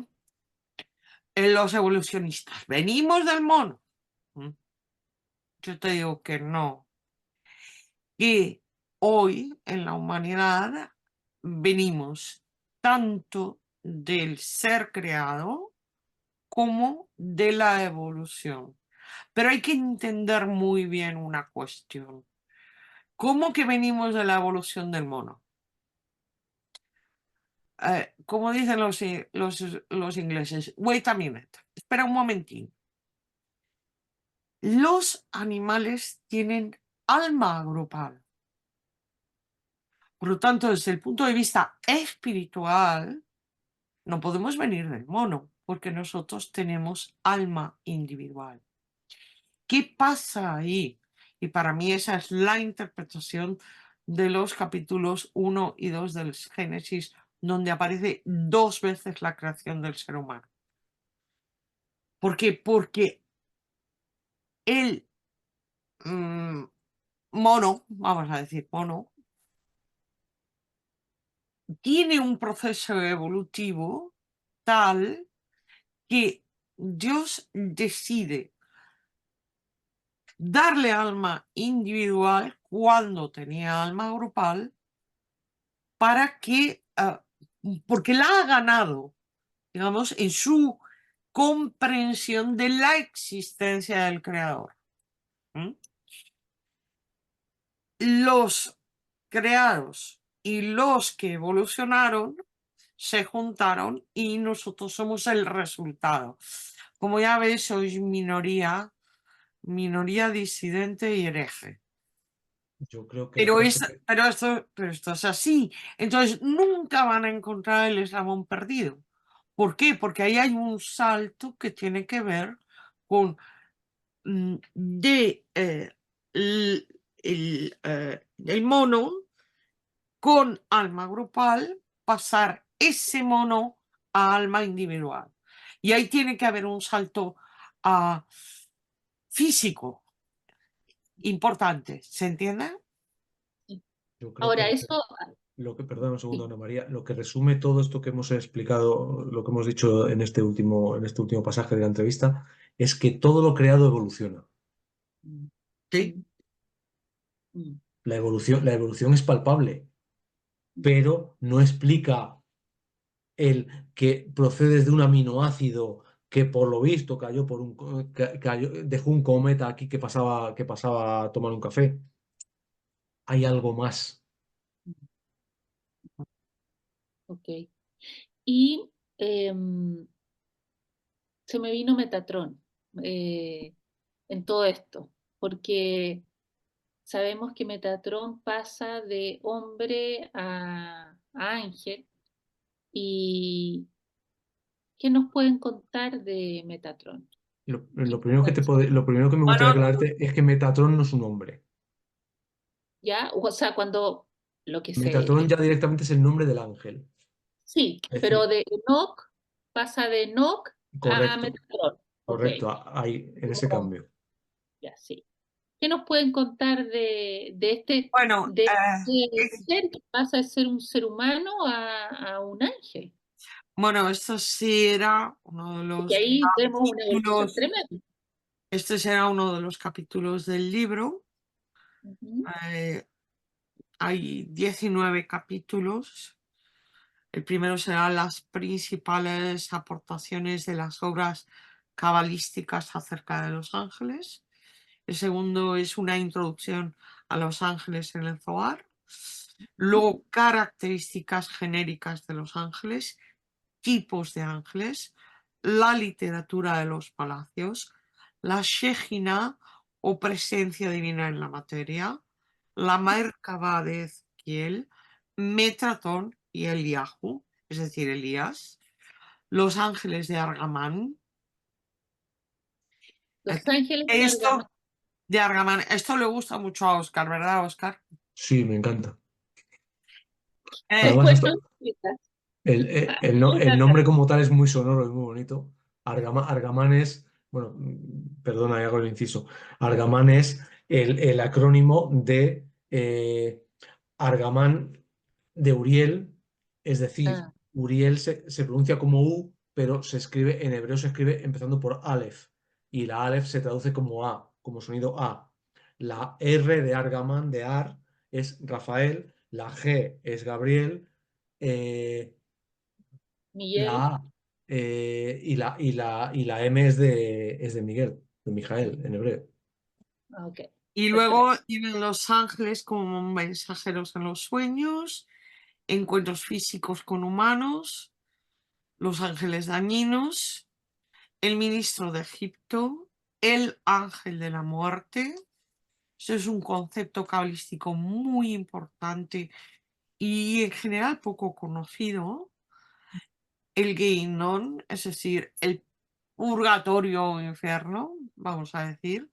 En los evolucionistas, venimos del mono. ¿Mm? Yo te digo que no. Que hoy en la humanidad venimos tanto del ser creado como de la evolución. Pero hay que entender muy bien una cuestión. ¿Cómo que venimos de la evolución del mono? Como dicen los ingleses, wait a minute, espera un momentín. Los animales tienen alma grupal. Por lo tanto, desde el punto de vista espiritual, no podemos venir del mono, porque nosotros tenemos alma individual. ¿Qué pasa ahí? Y para mí esa es la interpretación de los capítulos 1 y 2 del Génesis, donde aparece 2 veces la creación del ser humano. ¿Por qué? Porque el mono, vamos a decir mono, tiene un proceso evolutivo tal que Dios decide darle alma individual cuando tenía alma grupal para que, porque la ha ganado, digamos, en su comprensión de la existencia del creador. Los creados y los que evolucionaron se juntaron y nosotros somos el resultado. Como ya ves, sois minoría disidente y hereje.
Yo creo que la
Pero,
frase
pero esto es así. Entonces, nunca van a encontrar el eslabón perdido. ¿Por qué? Porque ahí hay un salto que tiene que ver con el mono con alma grupal, pasar ese mono a alma individual. Y ahí tiene que haber un salto físico importante, ¿se entiende?
Yo creo que
Ahora, eso,
perdón un segundo,
sí,
Ana María, lo que resume todo esto que hemos explicado, lo que hemos dicho en este último pasaje de la entrevista, es que todo lo creado evoluciona.
Sí.
mm, mm,
La evolución es palpable, pero no explica el que procede de un aminoácido que por lo visto cayó por dejó un cometa aquí que pasaba a tomar un café. Hay algo más.
ok. Y se me vino Metatron en todo esto, porque sabemos que Metatron pasa de hombre a ángel. ¿Y qué nos pueden contar de Metatron? ¿Qué
Lo primero que me gustaría
Bueno,
aclararte es que Metatron no es un nombre.
¿Ya? O sea, cuando lo que se...
Metatron ya directamente es el nombre del ángel.
Sí,
Es
pero
decir,
de Enoch pasa de Enoch a
correcto,
Metatron. Ok,
correcto, ahí, en ese cambio.
ya sí. ¿Qué nos pueden contar
bueno,
de este ser que pasa de ser un ser humano a un ángel?
bueno, esto sí era uno de
Porque
los
ahí vemos una evolución
capítulos,
tremenda.
este será uno de los capítulos del libro.
Ujú.
eh, Hay 19 capítulos. El primero será las principales aportaciones de las obras cabalísticas acerca de los ángeles. El segundo es una introducción a los ángeles en el Zohar. Luego, características genéricas de los ángeles, tipos de ángeles, la literatura de los palacios, la Shejina o presencia divina en la materia, la Merkabah de Ezequiel, Metratón y Eliahu, es decir, Elías, los ángeles de Argamán.
Los ángeles de Argamán.
Esto de Argamán, esto le gusta mucho a Oscar, ¿verdad, Oscar?
Sí, me encanta. Además,
Después no
esto,
explicas.
el
Explícame.
nombre como tal es muy sonoro, es muy bonito. Argamán es, bueno, perdona, hago el inciso. Argamán es el acrónimo de Argamán de Uriel, es decir,
Ah,
Uriel se pronuncia como U, pero se escribe, en hebreo se escribe empezando por Aleph, y la Aleph se traduce como A, como sonido A. La R de Argamán, de Ar, es Rafael, la G es Gabriel, eh,
Miguel.
La A. Y la M es de Miguel, de Mijael, en hebreo.
Ok,
Y luego
perfecto.
tienen los ángeles como mensajeros en los sueños, encuentros físicos con humanos, los ángeles dañinos, el ministro de Egipto, el ángel de la muerte. Eso es un concepto cabalístico muy importante y en general poco conocido. El Geinon, es decir, el purgatorio o infierno, vamos a decir,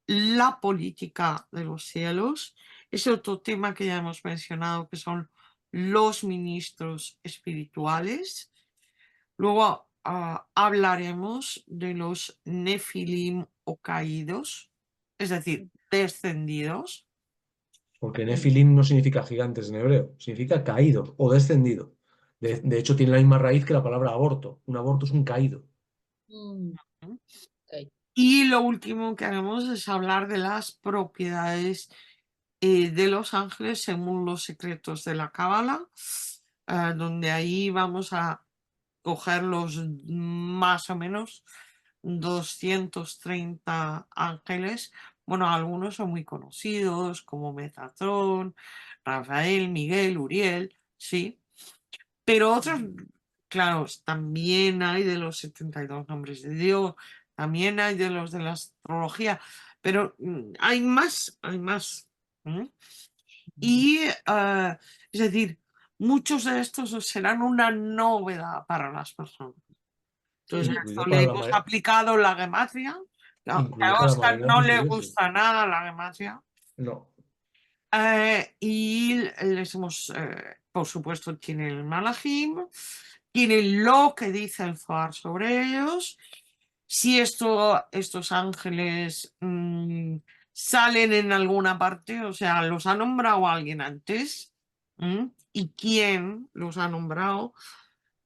la política de los cielos, es otro tema que ya hemos mencionado, que son los ministros espirituales. Luego hablaremos de los nefilim o caídos, es decir, descendidos.
Porque Nefilim no significa gigantes en hebreo, significa caído o descendido. De hecho, tiene la misma raíz que la palabra aborto. Un aborto es un caído.
Mm, ok.
Y lo último que haremos es hablar de las propiedades de los ángeles según los secretos de la Cábala, donde ahí vamos a coger los más o menos 230 ángeles. Bueno, algunos son muy conocidos como Metatrón, Rafael, Miguel, Uriel, sí, pero otros, claro, también hay de los 72 nombres de Dios, también hay de los de la astrología, pero hay más, hay más. ¿M? Y es decir, muchos de estos serán una novedad para las personas. Entonces, a esto
Incluido
le
para la,
hemos aplicado la gematria. Que a
incluido para la
Oscar
mayoría de
no
los
le
estudiantes.
gusta nada la gematria.
No.
Y les hemos, por supuesto, tiene el Malachim, tiene lo que dice el Zohar sobre ellos. Si estos ángeles salen en alguna parte, o sea, los ha nombrado alguien antes, y quién los ha nombrado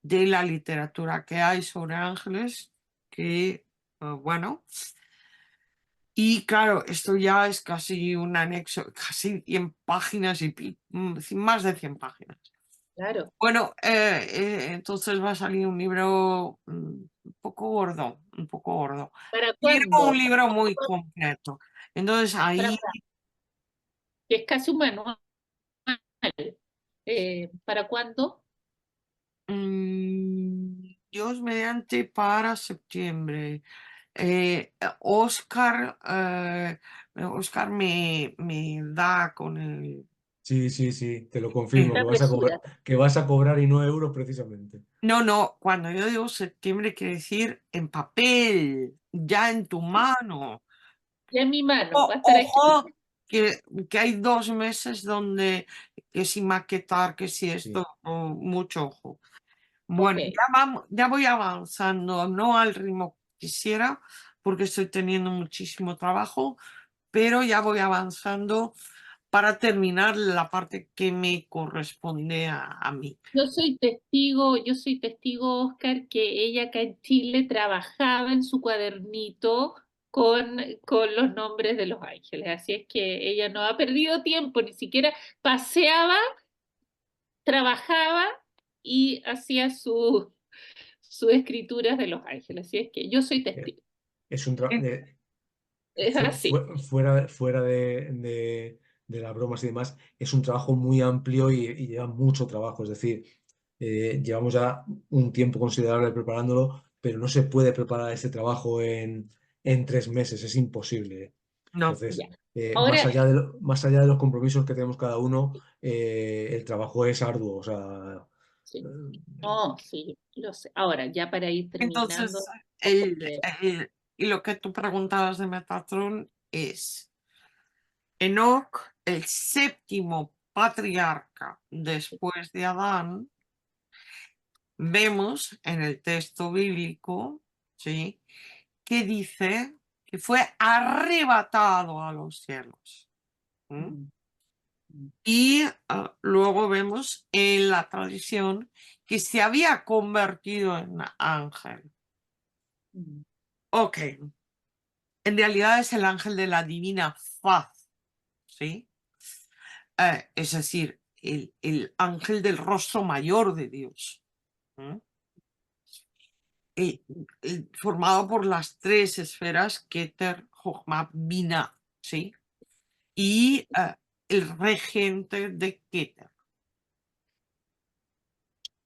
de la literatura que hay sobre ángeles, que, bueno. Y claro, esto ya es casi un anexo, casi 100 páginas más de 100 páginas.
Claro.
Bueno, entonces va a salir un libro un poco gordo, un poco gordo.
¿Para
Quiero un
cuándo?
libro muy completo. Entonces
Para,
ahí,
que es casi un manual. ¿Para cuándo?
Dios mediante para septiembre. Oscar, Oscar me da con el...
Sí, sí, sí, te lo
Sí.
confirmo,
La apresura.
que vas a cobrar y no euros precisamente.
No, no, cuando yo digo septiembre quiere decir en papel, ya en tu mano.
Ya en mi mano, va a estar escrito.
Ojo, que hay 2 meses donde que si maquetar, que si
Sí.
esto, mucho ojo.
Ok.
Bueno, ya voy avanzando, no al ritmo que quisiera, porque estoy teniendo muchísimo trabajo, pero ya voy avanzando para terminar la parte que me corresponde a mí.
Yo soy testigo, Oscar, que ella acá en Chile trabajaba en su cuadernito con los nombres de los ángeles. Así es que ella no ha perdido tiempo, ni siquiera paseaba, trabajaba y hacía sus escrituras de los ángeles. Así es que yo soy
Eh,
testigo.
Es un
Eh,
Es así.
fuera de las bromas y demás, es un trabajo muy amplio y lleva mucho trabajo. Es decir, llevamos ya un tiempo considerable preparándolo, pero no se puede preparar este trabajo en 3 meses, es imposible.
No,
Entonces,
Ya. Ahora,
más allá de los compromisos que tenemos cada uno, el trabajo es arduo. O sea,
sí. No, sí, lo sé. Ahora, ya para ir terminando,
entonces, el,
porque
y lo que tú preguntabas de Metatron es Enoc, el séptimo patriarca después de Adán, vemos en el texto bíblico, ¿sí?, que dice que fue arrebatado a los cielos. ¿M?
mm, mm,
Y luego vemos en la tradición que se había convertido en ángel.
mm,
Ok, en realidad es el ángel de la divina faz, ¿sí? Es decir, el ángel del rostro mayor de Dios. ¿M? formado por las tres esferas, Keter, Jochma, Binah, ¿sí? Y el regente de Keter.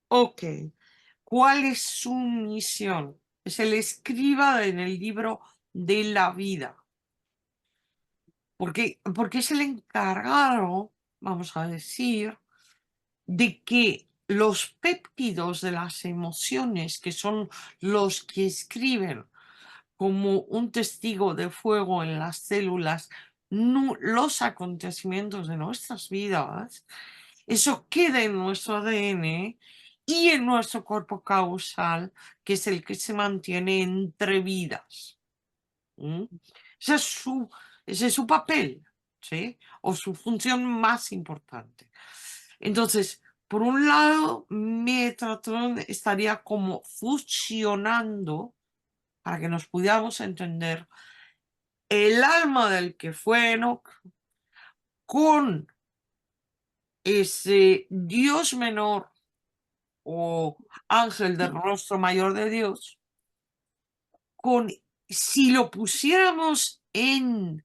Ok, ¿cuál es su misión? Es el escriba en el libro de la vida. Porque es el encargado, vamos a decir, de que los péptidos de las emociones, que son los que escriben como un testigo de fuego en las células los acontecimientos de nuestras vidas, eso queda en nuestro ADN y en nuestro cuerpo causal, que es el que se mantiene entre vidas. Ese es su papel, ¿sí? O su función más importante. Entonces, por un lado, Metatron estaría como fusionando, para que nos pudiéramos entender, el alma del que fue Enoch con ese Dios menor o ángel del rostro mayor de Dios, si lo pusiéramos en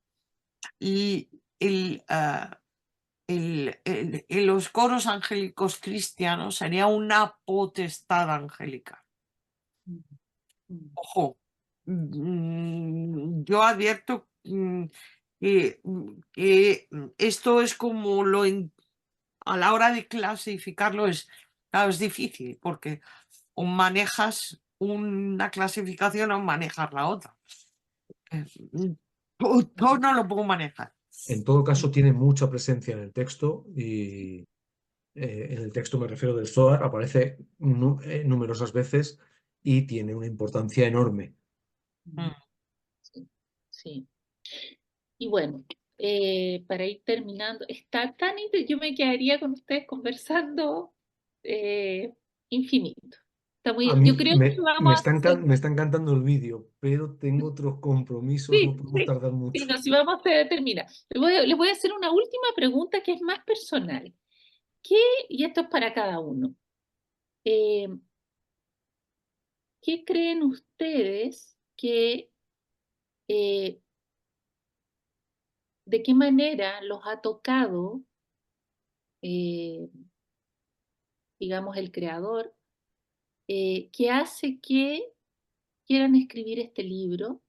los coros angélicos cristianos, sería una potestad angélica. Ojo, yo advierto que esto es como a la hora de clasificarlo claro, es difícil porque o manejas una clasificación o manejas la otra. Yo no lo puedo manejar.
En todo caso, tiene mucha presencia en el texto y en el texto me refiero del Zohar, aparece numerosas veces y tiene una importancia enorme.
Sí, sí. Y bueno, para ir terminando, yo me quedaría con ustedes conversando infinito.
A
Yo
mí
creo que
me
vamos a
está
hacer,
me está encantando el vídeo, pero tengo otros compromisos, no
sí,
podemos
sí,
tardar
sí,
mucho.
no, si vamos a terminar. Les voy a hacer una última pregunta que es más personal. ¿Qué, y esto es para cada uno, eh, ¿qué creen ustedes eh, de qué manera los ha tocado, eh, digamos, el creador, que hace que quieran escribir este libro,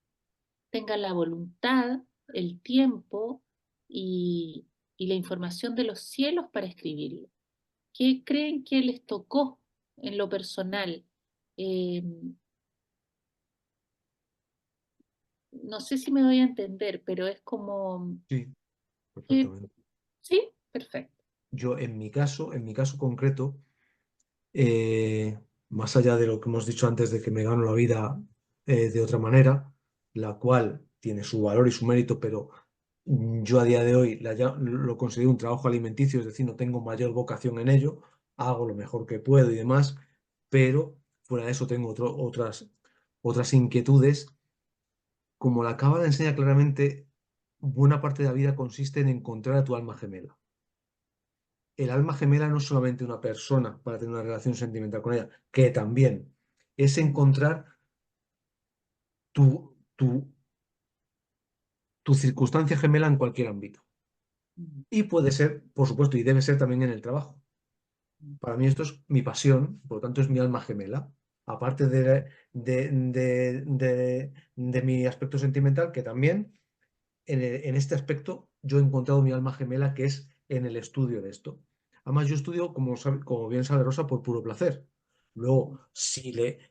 tengan la voluntad, el tiempo y la información de los cielos para escribirlo? ¿Qué creen que les tocó en lo personal? Eh, no sé si me doy a entender, pero es como,
Sí,
que-
perfectamente.
sí, perfecto.
Yo, en mi caso concreto, eh, más allá de lo que hemos dicho antes de que me gano la vida de otra manera, la cual tiene su valor y su mérito, pero yo a día de hoy lo considero un trabajo alimenticio, es decir, no tengo mayor vocación en ello, hago lo mejor que puedo y demás, pero fuera de eso tengo otras inquietudes. Como la cábala enseña claramente, buena parte de la vida consiste en encontrar a tu alma gemela. El alma gemela no es solamente una persona para tener una relación sentimental con ella, que también es encontrar tu, tu, tu circunstancia gemela en cualquier ámbito. Y puede ser, por supuesto, y debe ser también en el trabajo. Para mí esto es mi pasión, por lo tanto es mi alma gemela. Aparte de mi aspecto sentimental, que también en este aspecto yo he encontrado mi alma gemela, que es en el estudio de esto. Además, yo estudio, como bien sabe Rosa, por puro placer. Luego,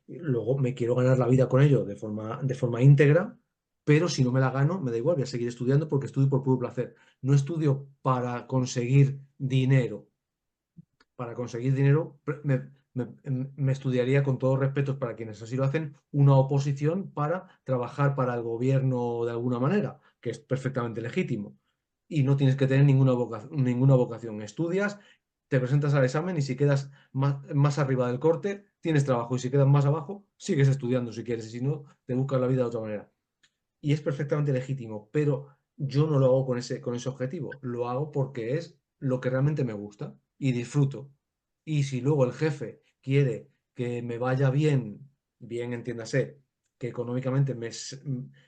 luego me quiero ganar la vida con ello de forma íntegra, pero si no me la gano, me da igual, voy a seguir estudiando porque estudio por puro placer. No estudio para conseguir dinero. Para conseguir dinero, me estudiaría, con todos respetos para quienes así lo hacen, una oposición para trabajar para el gobierno de alguna manera, que es perfectamente legítimo. Y no tienes que tener ninguna vocación. Estudias, te presentas al examen y si quedas más arriba del corte, tienes trabajo. Y si quedas más abajo, sigues estudiando si quieres. Y si no, te buscas la vida de otra manera. Y es perfectamente legítimo, pero yo no lo hago con ese objetivo. Lo hago porque es lo que realmente me gusta y disfruto. Y si luego el jefe quiere que me vaya bien bien entiéndase, que económicamente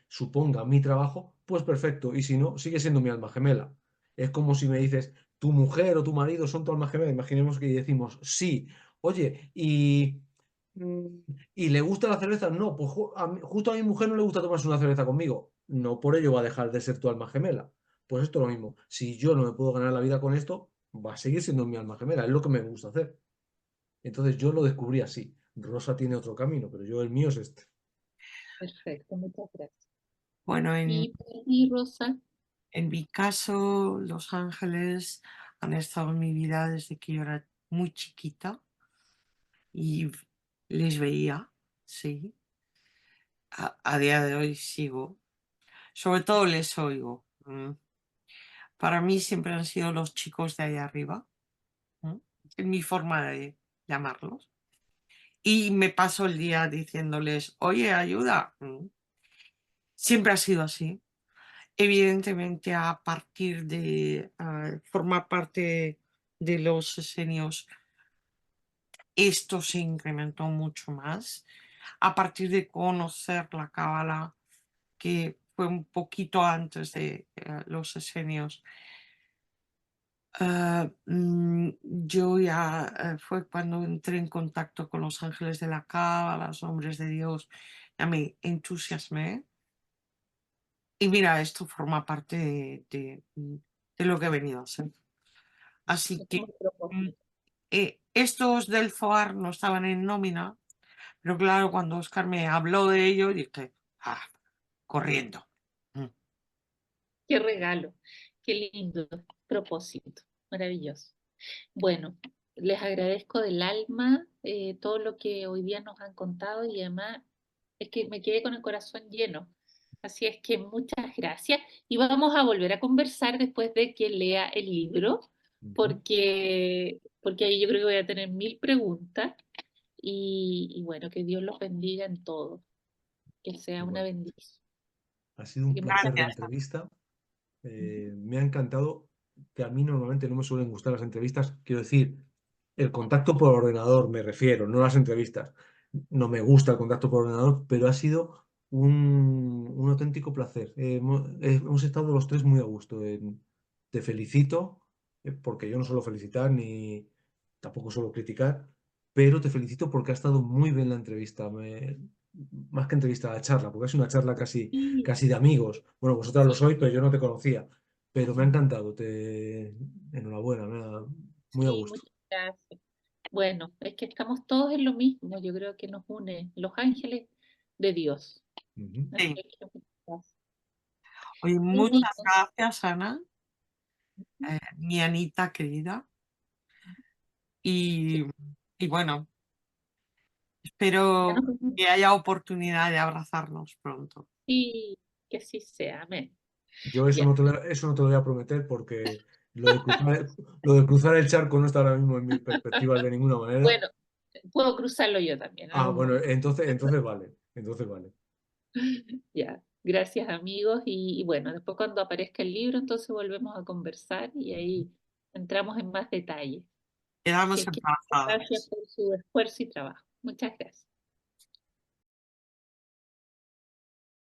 suponga mi trabajo, pues perfecto. Y si no, sigue siendo mi alma gemela. Es como si me dices, tu mujer o tu marido son tu alma gemela. Imaginemos que decimos, sí, oye, mm, ¿y le gusta la cerveza? No, pues justo a mi mujer no le gusta tomarse una cerveza conmigo. No por ello va a dejar de ser tu alma gemela. Pues esto es lo mismo. Si yo no me puedo ganar la vida con esto, va a seguir siendo mi alma gemela. Es lo que me gusta hacer. Entonces yo lo descubrí así. Rosa tiene otro camino, pero yo el mío es este.
Perfecto, muchas gracias.
Bueno,
Y para ti, Rosa,
en mi caso, Los Ángeles han estado en mi vida desde que yo era muy chiquita y les veía, sí. A día de hoy sigo. Sobre todo les oigo. Para mí siempre han sido los chicos de ahí arriba. Es mi forma de llamarlos. Y me paso el día diciéndoles, oye, ayuda. Siempre ha sido así. Evidentemente, a partir de formar parte de los esenios, esto se incrementó mucho más. A partir de conocer la cábala, que fue un poquito antes de los esenios, yo ya fue cuando entré en contacto con los ángeles de la cábala, los hombres de Dios, ya me entusiasmé. Y mira, esto forma parte de lo que he venido a ser. Así
es
que
un propósito.
estos del Zohar no estaban en nómina, pero claro, cuando Oscar me habló de ello, dije, corriendo.
Qué regalo, qué lindo propósito, maravilloso. Bueno, les agradezco del alma todo lo que hoy día nos han contado y además es que me quedé con el corazón lleno. Así es que muchas gracias y vamos a volver a conversar después de que lea el libro,
Ujú.
porque ahí yo creo que voy a tener 1000 preguntas y bueno, que Dios los bendiga en todo, que sea una
Igual.
bendición.
Ha sido
Así
un
que muchas
placer de
Gracias.
entrevista.
gracias.
Me ha encantado, que a mí normalmente no me suelen gustar las entrevistas. Quiero decir, el contacto por ordenador, me refiero, no las entrevistas. No me gusta el contacto por ordenador, pero ha sido un auténtico placer. Hemos estado los tres muy a gusto. Te felicito, porque yo no suelo felicitar ni tampoco suelo criticar, pero te felicito porque ha estado muy bien la entrevista. Más que entrevista, la charla, porque es una charla casi,
Sí,
casi de amigos. Bueno, vosotras lo
sí,
sois, pero yo no te conocía. Pero me ha encantado. Enhorabuena, muy a
sí,
gusto.
muchas gracias. Bueno, es que estamos todos en lo mismo, yo creo que nos une los ángeles de Dios.
Ujú.
Así
Sí.
es que muchas gracias.
Oye,
Y
muchas
bueno,
gracias, Ana, mi Anita querida.
sí,
Y, y bueno,
ya
espero
nos vemos.
que haya oportunidad de abrazarnos pronto.
Sí, que así sea, amén.
Yo
Ya.
eso no te lo voy a prometer porque lo de cruzar el charco no está ahora mismo en mis perspectivas de ninguna manera.
Bueno, puedo cruzarlo yo también en
Ah,
algún
bueno,
momento.
entonces vale, entonces vale.
Ya, gracias amigos y bueno, después cuando aparezca el libro entonces volvemos a conversar y ahí entramos en más detalles. Así
Quedamos
es que muchas gracias
embarazados.
por su esfuerzo y trabajo. Muchas gracias.